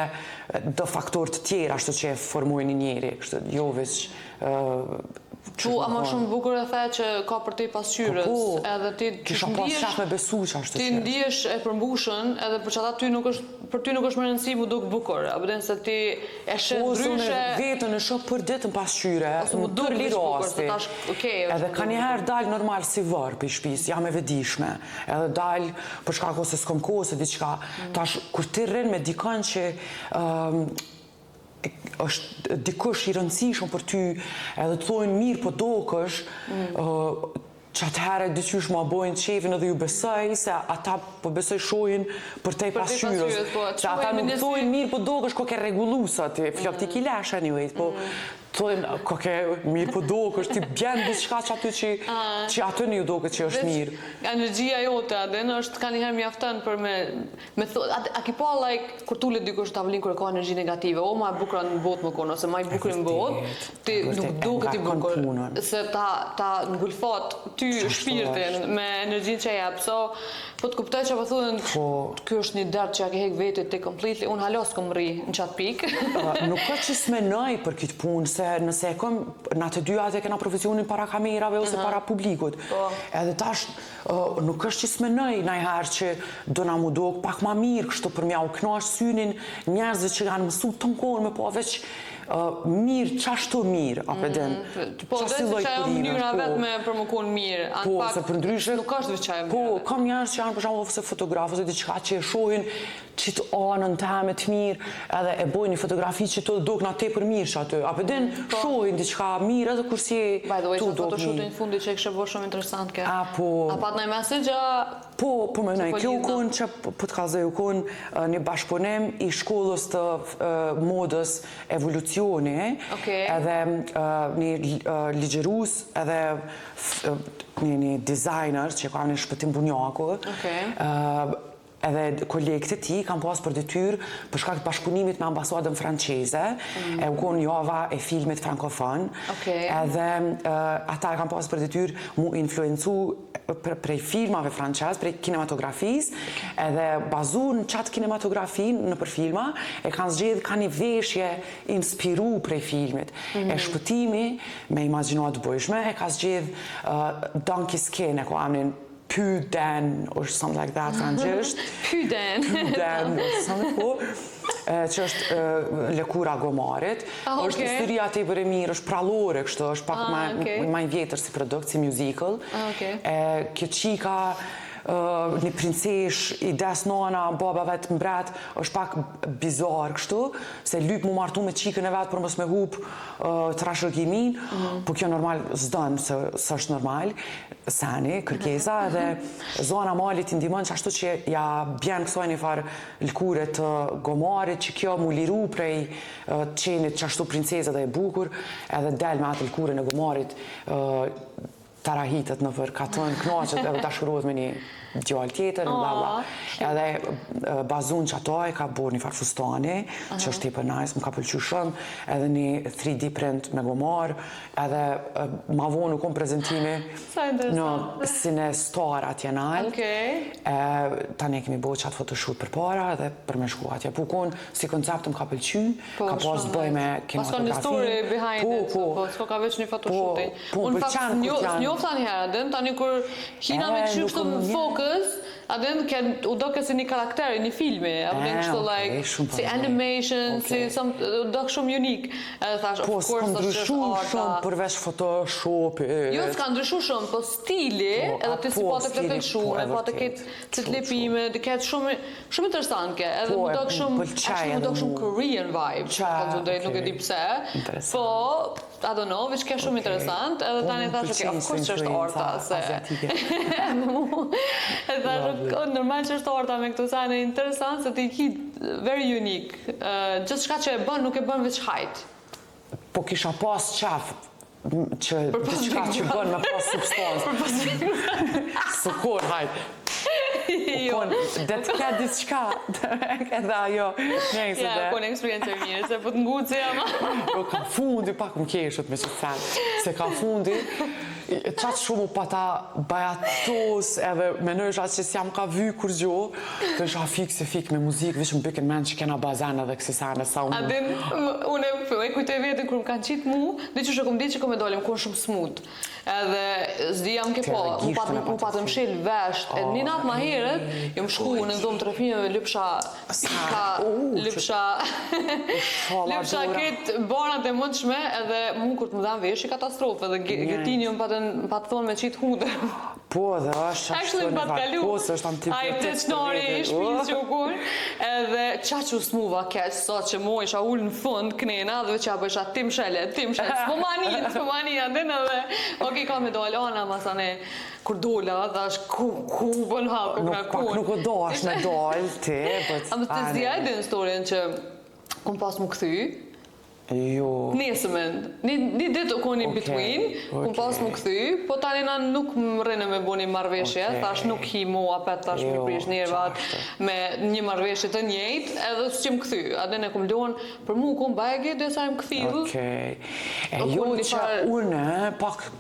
do faktor të tjera, ashtu që e formojnë njëri, jo veç a më shumë bukur e the që ka për ti pasqyrës, edhe ti kisha pas qaf me besu që ashtu ti ndihesh e përmbushën, edhe për çata për ty nuk është më rëndësi mu duk bukur, apo den se ti e shet ndryshe. Vetën e shoh për ditën pasqyre, mu duk li rasti. Edhe ka njëherë dal normal si varr për shtëpis, jam e vedishme. Edhe dal për shkak ose s'kom kohë se diçka. Tash kur ti rrin me dikon që është dikush i rëndësishëm për ty, edhe të thojnë mirë po dokësh, që atëherë dyqysh ma bojnë qefin edhe ju besoj, se ata po besoj shohin për te pasqyrës. Se ata nuk thojnë mirë po dokësh, ko ke regullusa ti, flok ti ki lesh anyway, po thojnë ko ke mirë po dokësh, ti bjen diçka që aty që aty një dokët që është mirë. Energjia jote, adin, është ka njëherë mjaftën për me a ki pa, like, kur tullet dikush tavolinë kur e ka energji negative, o ma e bukra në botë më kono, se ma i bukri në botë, ti nuk duket i bukur, se ta ngulfat ty shpirtin me energjin që jep, so po të kuptoj që po thuhen, kjo është një dert që ja ke hek vetit ti completely, unë halos kom rri në qatë pikë. Nuk ka që s'menoj për këtë punë, se nëse e kom, në të dy atë e kena profesionin para kamerave ose para publikut. Edhe tash, nuk është që s'menoj najherë që do na mu dok pak ma mirë kështu për mja u knash synin njerëzit që kanë mësu të mkonë me po veç mirë, qashtu mirë, apë den. Po, dhe se që e mënyra vetë me për më konë mirë. Po, se për ndryshe... Nuk është veç që e mënyra. Po, kam njerës që janë për shumë ose fotografë, ose diçka që e shohin qitë anën të me të mirë, edhe e bojnë një fotografi që të dok nga te për mirë që aty. Apë den, shohin diçka mirë, edhe kursi e by the way, që photoshoot-in fundi që e kështë bërë shumë interesant ke. A, po... A pat nëj message, Po, me nëj, kjo u konë që po të kalzoj u konë një bashkëpunim i shkollës të modës evolucioni, edhe një ligjerus, edhe një designer që ka një shpëtim bunjaku, edhe kolegët e ti kam pas për detyrë për shkak të bashkëpunimit me ambasadën franceze, e u konë java e filmit frankofon, edhe ata kam pas për detyrë mu influencu prej filmave francez, prej kinematografis, edhe bazur në qatë kinematografin në për filma, e kanë zgjedhë ka një veshje inspiru prej filmit. E shpëtimi, me imaginoat bëjshme, e ka zgjedhë Donkey Skin, e ko amnin Puden, or something like that, francesht. Puden. Puden, or something po. Që është lëkura gomarit. është historia të i bërë mirë, është prallore kështë, është pak ma i vjetër si produkt, si musical. Kjo qika një princesh i des nana, baba vetë mbret, është pak bizar kështu, se lyp mu martu me qikën e vetë për mos me hup trashëgimin, po kjo normal zdën, se është normal, seni, kërkesa, edhe zona malit i ndimon që ashtu që ja bjen kësoj një farë lëkure të gomarit, që kjo mu liru prej qenit që ashtu princezët dhe e bukur, edhe del me atë lëkure në gomarit, tarahitet në për katën, knaqet edhe ta shkruhet me një djallë tjetër, bla bla. Edhe bazun që ato e ka bërë një farë fustani, që është tipër nice, më ka pëlqy shumë, edhe një 3D print me gomar, edhe ma vonë nuk kom prezentimi në sine star atje nalë. Ta ne kemi bërë qatë photoshoot për para edhe për me shku atje. Po konë si koncept më ka pëlqy, ka pas bëj me kinematografi. Pas ka një story behind it, po s'ko ka veç një photoshooting. Unë fakt njofta një herë, tani kur hina me këshu kështu focus, adin u do kësi një karakter, një filmi, adin kështu like, si animation, si u do shumë unik. Edhe thash, of course, po s'ka ndryshu shumë përveç Photoshop. Jo, s'ka ndryshu shumë, po stili, edhe ti si po të plëkëllshune, po të ketë të lepime, të ketë shumë interesant ke, edhe më do shumë Korean vibe, nuk e di pse, po, I don't know, veç ke shumë interesant, edhe tani thash, of course që është orta, se... Edhe thash, normal që është orta me këtu sajnë, interesant, se ti ki very unique. Gjithë shka që e bën, nuk e bën veç hajt. Po kisha pas qaf, që diçka që bën me pas substancë. Së kur hajt. Jo. Dhe të ka diçka, edhe ajo, njëse Ja, dhe. po në eksperiencë e mirë, se po të ngucë jama. Po ka fundi, pak më keshët me që të thënë, se ka fundi, qatë shumë pa ta bajatos, edhe menojsh atë që s'jam ka vy kur gjo, të isha fik me muzikë, vishë më bëken men që kena bazan edhe kësi sane, sa unë. Adin, unë e kujtoj vetën kur më kanë qitë mu, dhe që kom ditë që kom e dolim, ku shumë smut. Edhe zdi jam ke po, mu patëm shil vesht, e një natë ma herët, jom shku në dhomë të rëfime, lypsha këtë banat e mundshme, edhe mu kur të më dhanë vesh i katastrofë, edhe gëtini jom patë thonë me qitë hundër. Po, dhe është Actually, më patë kalu, a i të qnori i shpinë që u kur, edhe qa që smuva keq, sot që mu isha ullë në fund, knena, dhe që apë isha tim shele, s'po mani, adin edhe, ok, ka me dole, ona masane, kur dola, dhe është ku bën haku, Pak nuk o do është me dole, ti, a më të zdia e din storien që kum pas mu këthy, Jo. nesëmen, një ditë u koni between, kum pas mu këthy, po tani na nuk më rrinë me boni marrveshje, thash nuk hi mu apet tash me prish njerëvat me një marrveshje të njëjtë, edhe s'qim këthy, adin e kum lonë, për mu kum bagi, dhe sa im këthidhu. Okej. E jo që unë, pak...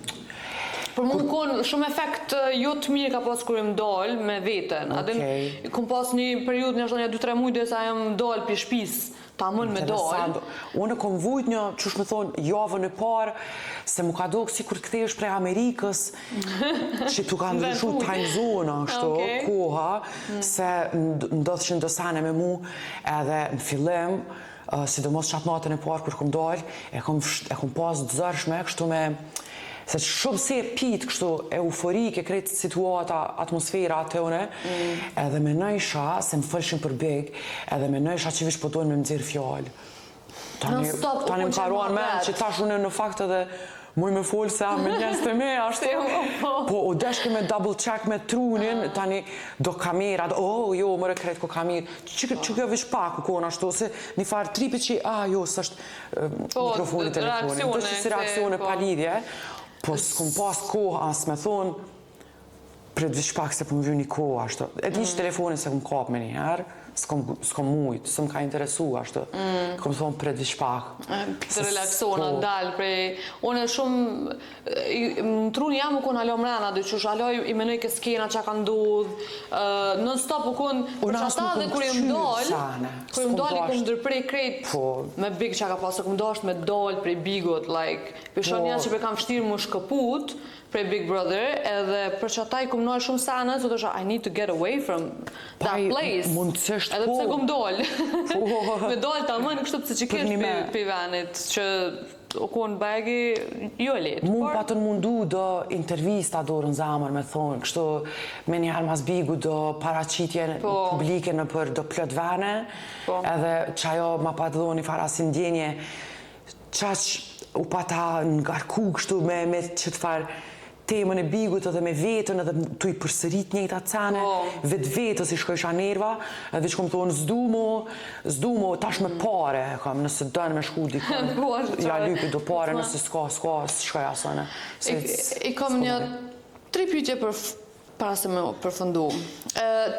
Për mu konë shumë efekt jo të mirë ka pas kur im dal me veten. Adin, kum pas një periud një 2-3 muaj dhe sa jam dal për shpis, ta mën me dal. Unë kom vujt një, qësh me thonë, javën e parë, se mu ka do kësi kur të kthesh prej Amerikës, që tu ka ndryshu time zone, ashtu, koha, se ndodhë që ndësane me mu, edhe në fillim, sidomos qatë natën e parë kur kom dal, e kom pas dëzërshme, kështu me... Se shumë se e pitë kështu euforike, krejtë situata, atmosfera atë une, edhe me nëjsha, se më fëllshin për big, edhe me nëjsha që vish pëtojnë me më dzirë fjallë. Tani më karuan me që tash unë në fakt edhe muj me folë se me njës të me, ashtu. Po, o deshke me double check me trunin, tani do kamerat, jo, mërë krejtë ko kamerë, që kjo vish pak u kona ashtu, se një farë tripi që, jo, së është mikrofoni, telefoni, do që si reakcione pa lidhje. Po s'kom pas kohë as me thonë, pret vish pak se po më vju një kohë, ashtu. E di që telefonin se kom kap me njëherë, s'kom mujtë, s'm ka interesu, ashtu. Kom thonë pret vish pak. Të relaksona, dalë prej... Unë shumë... Më trunë jam u konë alo mrena, dhe që shaloj i menoj ke skena që ka ndodhë, non-stop u konë... Për që ata dhe kur jem dollë, kur jem dollë i kom ndërprej krejt me big që ka pasë, kom dasht me dollë prej bigot, like... Për shumë janë që për kam shtirë mu shkëput, prej Big Brother, edhe për që ata i kom nojë shumë sanët, so të shë, I need to get away from that place. Edhe pse kom dollë. Me dollë ta mënë, kështu pëse që kesh për venit, që o konë bagi, jo e letë. Mund pa të mundu do intervista do në zamër me thonë, kështu me njëherë mas bigu do paracitje publike në për do plët vene, edhe që ajo ma pa të do një farasin djenje, qaq u pa ta ngarku kështu me që të farë temën e bigut edhe me vetën edhe tu i përsërit njëjtë atë cene, vetë vetës i shkojsha nerva, edhe që kom thonë zdumo tash me pare, nëse dënë me shku dikon, ja lypi do pare, nëse s'ka, shkoj asone. I kom një 3 pyetje para se me përfundu.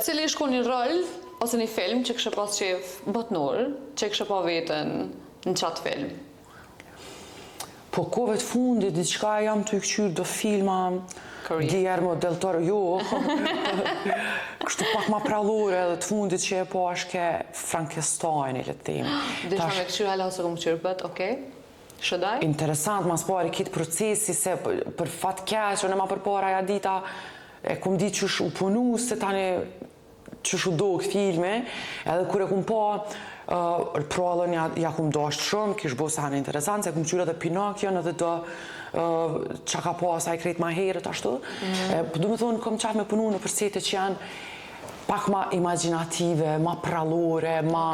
Cili shku një rol, ose një film që kështë pas qef botnor, që kështë pa vetën në qatë film? Po kove të fundit, diçka jam të i këqyrë do filma, Guillermo del Toro, jo, kështu pak ma prallore edhe të fundit që e po është ke Frankenstein, le të themi. Disha me këqyrë hala ose këmë qyrë bët, okej? Shëdaj? Interesant, mas pari kitë procesi, se për fat keq, në ma për para ja dita, e kum di që u punu, se tani që shu do këtë filme, edhe kure kum po, proallën ja kum dasht shumë, kish bo sa në interesant, se kum qyre dhe Pinokion edhe do që ka po asaj krejt ma herët ashtu. Du me thonë, kom qatë me punu në përsete që janë pak ma imaginative, ma prallore, ma...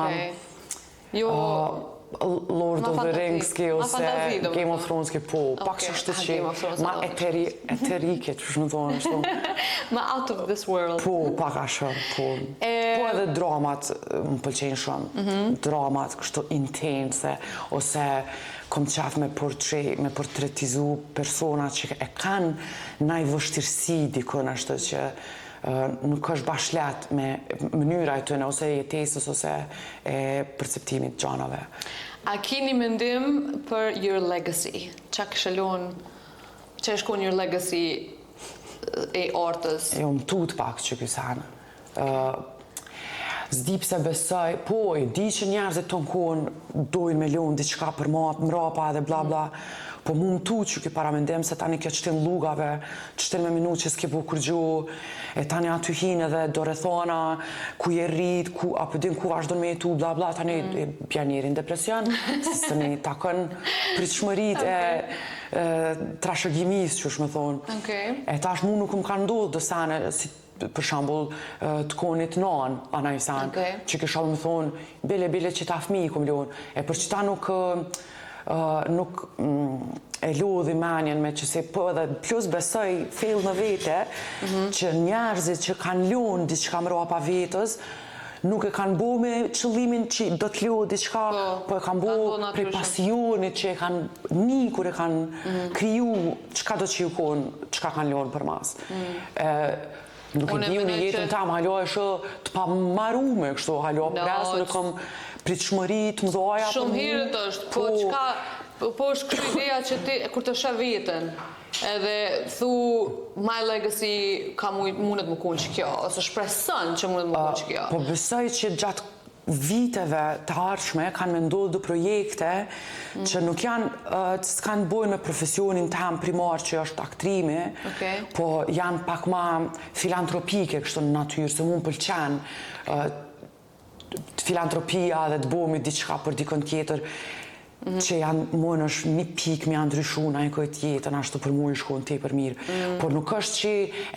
Lord of the Rings ke ose Game of Thrones ke po, pak që është që ma eterike, që shë në thonë ashtu. Ma out of this world. Po, pak ashtë, po. Po edhe dramat më pëlqenë shumë, dramat kështu intense, ose kom qaf me portretizu persona që e kanë naj vështirësi dikën ashtu që nuk është bashkëlet me mënyra e tyne, ose jetesës, ose e perceptimit gjanave. A keni mendim për your legacy? Qa këshëllon, që është konë your legacy e artës? Jo, më tut pak që kësanë. Zdi pse besoj, po, e di që njerëzit tonë konë dojnë me lonë diçka për mrapa dhe bla bla, po mu më tut që këj paramendim se tani kjo qëtin lugave, qëtin me minut që s'ke bu kur gju, e tani aty hinë edhe do rethona, ku je rrit, apo din ku vazhdon me jetu, bla bla, tani pjanierin depresion, se së një takën pritshmërit e trashëgimis, që është me thonë. E tash mu nuk më ka ndodhë dësane, si për shambull të konit non, anaj sanë, që kësha më thonë, bile që ta fmi i kom lonë, e për që ta nuk e lodhi menjen me që se po edhe plus besoj fejl në vete, që njerëzit që kanë lonë diçka mrapa vetës, nuk e kanë bo me qëllimin që do të lodhi diçka, po e kanë bo prej pasionit që e kanë kur e kanë kriju qka do që ju konë, qka kanë lonë për mas. Nuk e di unë jetën tam, halo e shë të pa marume, kështu, halo presë, në kom pritshmërit, mdoja për mu. Shumë herët është, po është kërë ideja që ti, kur të shë vetën, edhe thu, my legacy ka mundet më konë që kjo, ose shpresën që mundet më konë që kjo. Po besoj që gjatë viteve të ardhshme kanë me ndodhë dë projekte që nuk janë, s'kanë bojnë me profesionin tam primar që është aktrimi, po janë pak ma filantropike kështu në natyrë, se mu më pëlqen filantropia dhe të bomi diçka për dikon tjetër, që janë mënë është një pik me janë ndryshu në e këtë jetën, ashtu për mu i shkon te për mirë. Por nuk është që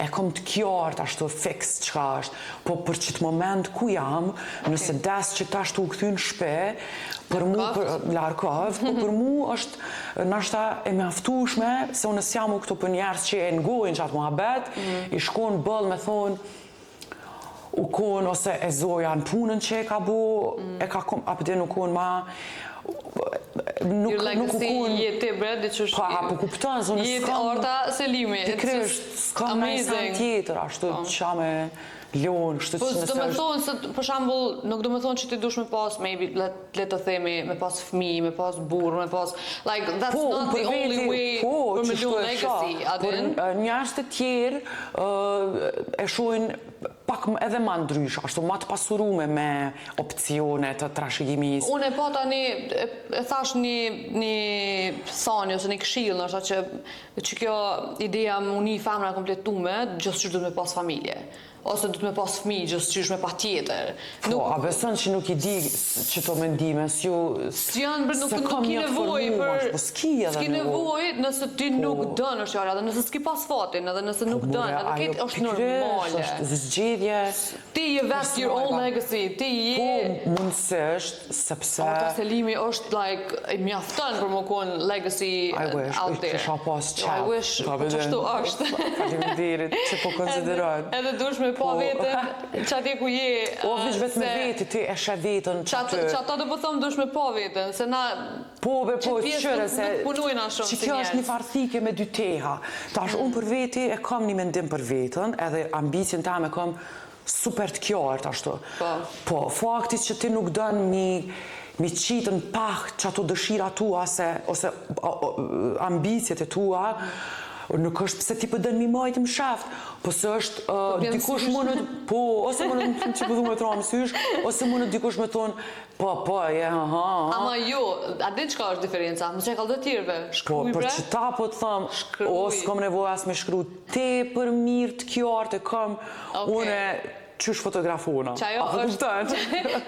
e kom të kjartë, ashtu fix qka është, po për qëtë moment ku jam, nëse des që ta ashtu u këthy në shpe, për mu, larkov, po për mu është nashta e mjaftushme, se unë s'jam u këto për njerës që e ngojnë që atë muhabet, i shkon bëllë me thonë, u konë, ose e zoja në punën që e ka bo, apo dhe nuk konë ma, Your legacy jetë bre, dhe që është... Pa, po kupton, zonë s'kam... Jetë Arta Selimi, it's just amazing. Tjetër, ashtu qa me lonë, shtu që nëse është... Po, do me thonë, se për shambull, nuk do me thonë që ti dush me pas, maybe, le të themi, me pas fëmi, me pas burë, me pas... Like, that's not the only way për me lonë legacy, adin? Por njerëz të tjerë e shojnë pak edhe ma ndrysh, ashtu ma të pasurume me opcione të trashëgimis. Unë e po tani, e thash një thani ose një këshill, nështë që kjo ideja më uni femra kompletume, gjithë që du me pas familje. Ose du me pas fëmi, gjithë që është me pa tjetër. Po, a beson që nuk i di që to mendime, s'ju... Nuk ki nevoj për... S'ki nevoj nëse ti nuk dënë është jara, dhe nëse s'ki pas fatin, edhe nëse nuk dënë, edhe këtë është normale. është zgjedhje... Ti je vetë your own legacy, ti je... Po, mundësisht, sepse... Arta Selimi është, like, i mjaftën për më konë legacy out there. I wish, kisha pas qep. I wish, po qështu është. Faleminderit që po konsiderojnë. Edhe dush me pa vetën, që ati ku je... O, vish vetë me veti, ti e shë vetën që aty... Që ata do po thëmë dush me pa vetën, se na... Po, qëre se... Nuk punojna shumë si që kjo është një farthike me dy teha. Tash, unë për veti e kam një mendim për vetën, edhe ambicin ta me kam super të kjartë, ashtu. Po, faktit që ti nuk dënë mi qitën pak që ato dëshira tua, ose ambicjet e tua, nuk është pse ti pëdën mi majtë më shaft, po se është dikush mënët, po, ose mënët që pëdhu me tra më sysh, ose mënët dikush me thonë, po, Ama jo, a din qka është diferenca? Më që e kalë dhe tjerve, shkruj bre? Po, për që ta po të thëmë, o, s'kom nevoj as me shkru, te për mirë të kjartë e kam, une qysh fotografona. Qajo është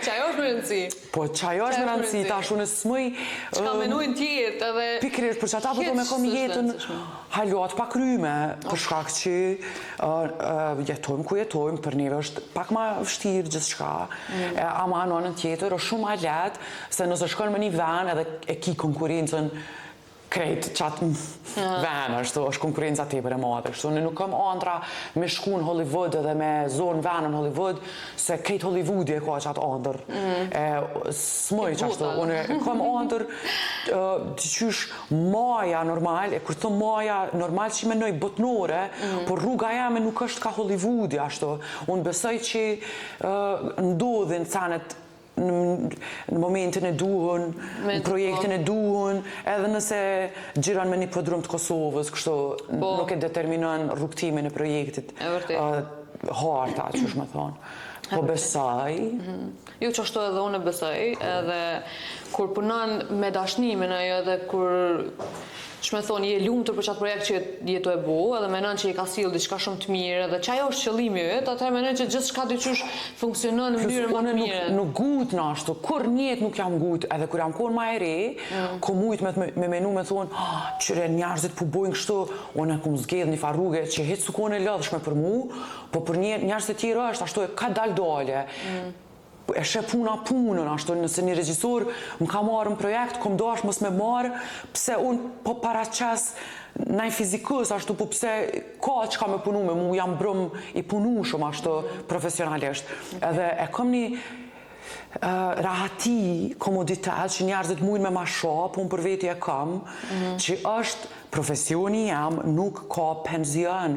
më rëndësi. Po, qajo është më rëndësi, ta shunë smëj... Qka menujnë tjetë edhe... Pikrish, për që ata po të me kom jetën halot pa kryme, për shkak që jetojmë ku jetojmë, për neve është pak ma vështirë gjithë shka, ama anonën tjetër është shumë ma letë, se nëse shkon me një ven edhe e ki konkurencën krejt qatë venë, është konkurenca tepër e madhe. Unë nuk kam andra me shku në Hollywood edhe me zonë venë në Hollywood, se krejt Hollywoodi e ka qatë andër. Smoj qashtu, unë kam andër qysh maja normal, e kur thëm maja normal që menoj botnore, por rruga jame nuk është ka Hollywoodi ashtu. Unë besoj që ndodhin canet në momentin e duhun, në projektin e duhun, edhe nëse gjiran me një podrum të Kosovës, kështu nuk e determinon rrugtimin e projektit harta, që është me thonë. Po besoj. Jo që ashtu edhe unë besoj, edhe kur punon me dashnimin ajo edhe kur që me thonë, je lumtur për qatë projekt që jetu e bo, edhe menon që i ka sill diçka shumë të mirë, edhe që ajo është qëllimi yt, atëherë menon që gjithçka dyqysh funksionon në mënyrë më të mirë. Nuk gut në ashtu, kur njetë nuk jam gut, edhe kur jam konë ma e re, ku mujt me menu me thonë, qyre njerëzit po bojnë kështu, unë e kum zgjedh një farruge që hiç su kone lëdhshme për mu, po për njerëzit tjerë është ashtu e ka dal-dalje. E shë punën, ashtu nëse një regjisor më ka marrë në projekt, kom dash mos me marrë, pse unë po paraqes nëjë fizikës, ashtu po pse ka që ka me punu me mu, jam brëm i punu shumë ashtu profesionalisht. Edhe e kom një rahati, komoditet, që njerëzit mujnë me ma shop, unë për veti e kam, që është profesioni jam, nuk ka penzion,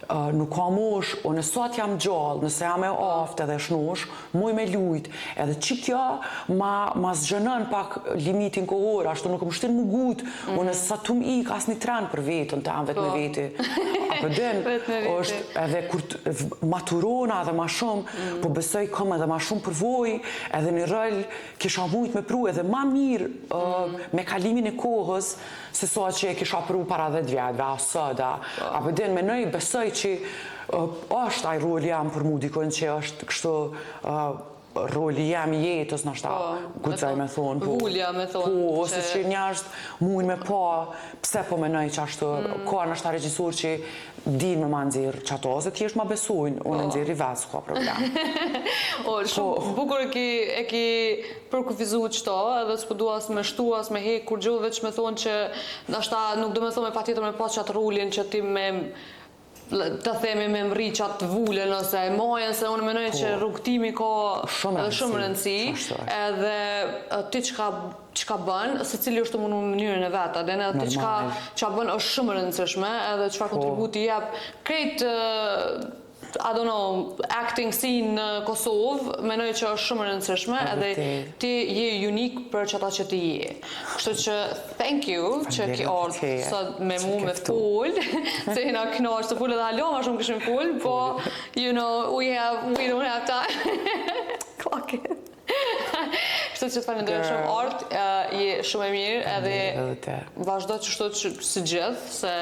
nuk ka mosh, o nësot jam gjallë, nëse jam e aftë edhe shnosh, muj me lujt, edhe që kjo ma zgjënën pak limitin kohor, ashtu nuk më shtin mu gut, o nësë tum ik as një tren për vetën, të jam vetë me veti. Apo den, është edhe kur maturona edhe ma shumë, po besoj kom edhe ma shumë përvoj, edhe një rëll kisha mujt me pru edhe ma mirë me kalimin e kohës, se sa që e kisha pru para 10 vjetëve, asëda. Apo den, menoj besoj që është aj roli jam për mu dikon që është kështu roli jam i jetës në ashta, gudzaj me thonë. Vullja me thonë. Po, ose që njerëzit mujnë me pa, pse po menoj që ashtu, ka në ashta regjisor që din me ma nëzirë që ato, se ti është ma besojnë, unë nëzirë i vesë, ka problem. Shumë bukur e ki përkufizu qëto, edhe s'po du as me shtu, as me hek, kur gjohë veç me thonë që nashta nuk do me thonë me pa tjetër me pas qatë rullin që ti me të themi me mri qatë vullën ose majen, se unë menoj që rrugtimi ka shumë rëndësi, edhe ti qka bën, se cili është të mundu në mënyrën e vetë, edhe ti qka bën është shumë rëndësishme, edhe qëfar kontributi jep krejt I don't know, acting scene në Kosovë, menoj që është shumë rëndësishme, edhe ti je unik për qëta që ti je. Kështu që thank you që ki ardhë sot me mu me full, se jena knaqë të full edhe halon ma shumë këshim full, po, you know, we don't have time. Clock it. Kështu që të falenderoj shumë ardhë, je shumë e mirë, edhe vazhdo që shto që si gjithë, se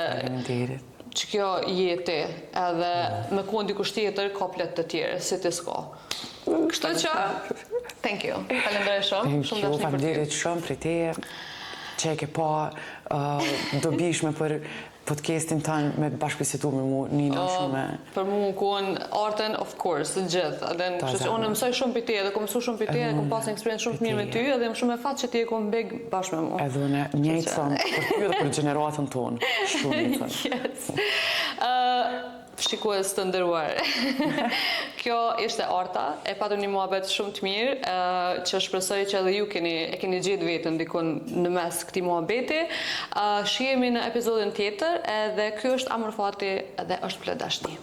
që kjo jeti, edhe me konë dikush tjetër, ka plot të tjerë, si ti s'ka. Kështu që, thank you. Falenderoj shumë. Falenderit shumë për te, që e ke pa dobishme për podcastin tanë me bashkëbisetu me mu Nina shumë. Për mu konë arten, of course, gjithë. Kështu që unë mësoj shumë për te, edhe kom mësu shumë për te, edhe kom pas një eksperiencë shumë të mirë me ty, edhe më shumë e fatë që ti e kom beg bashkë me mu. Edhe unë njëjtë thëmë, për ty edhe për generatën tonë. Shumë njëjtë thëmë. Shikues të ndëruar. Kjo ishte Arta, e patëm një muhabet shumë të mirë, që shpresoj që edhe ju e keni gjetë vetën dikun në mes këtij muhabeti. Shihemi në episodin tjetër, edhe ky është Amor Fati dhe është plot dashni.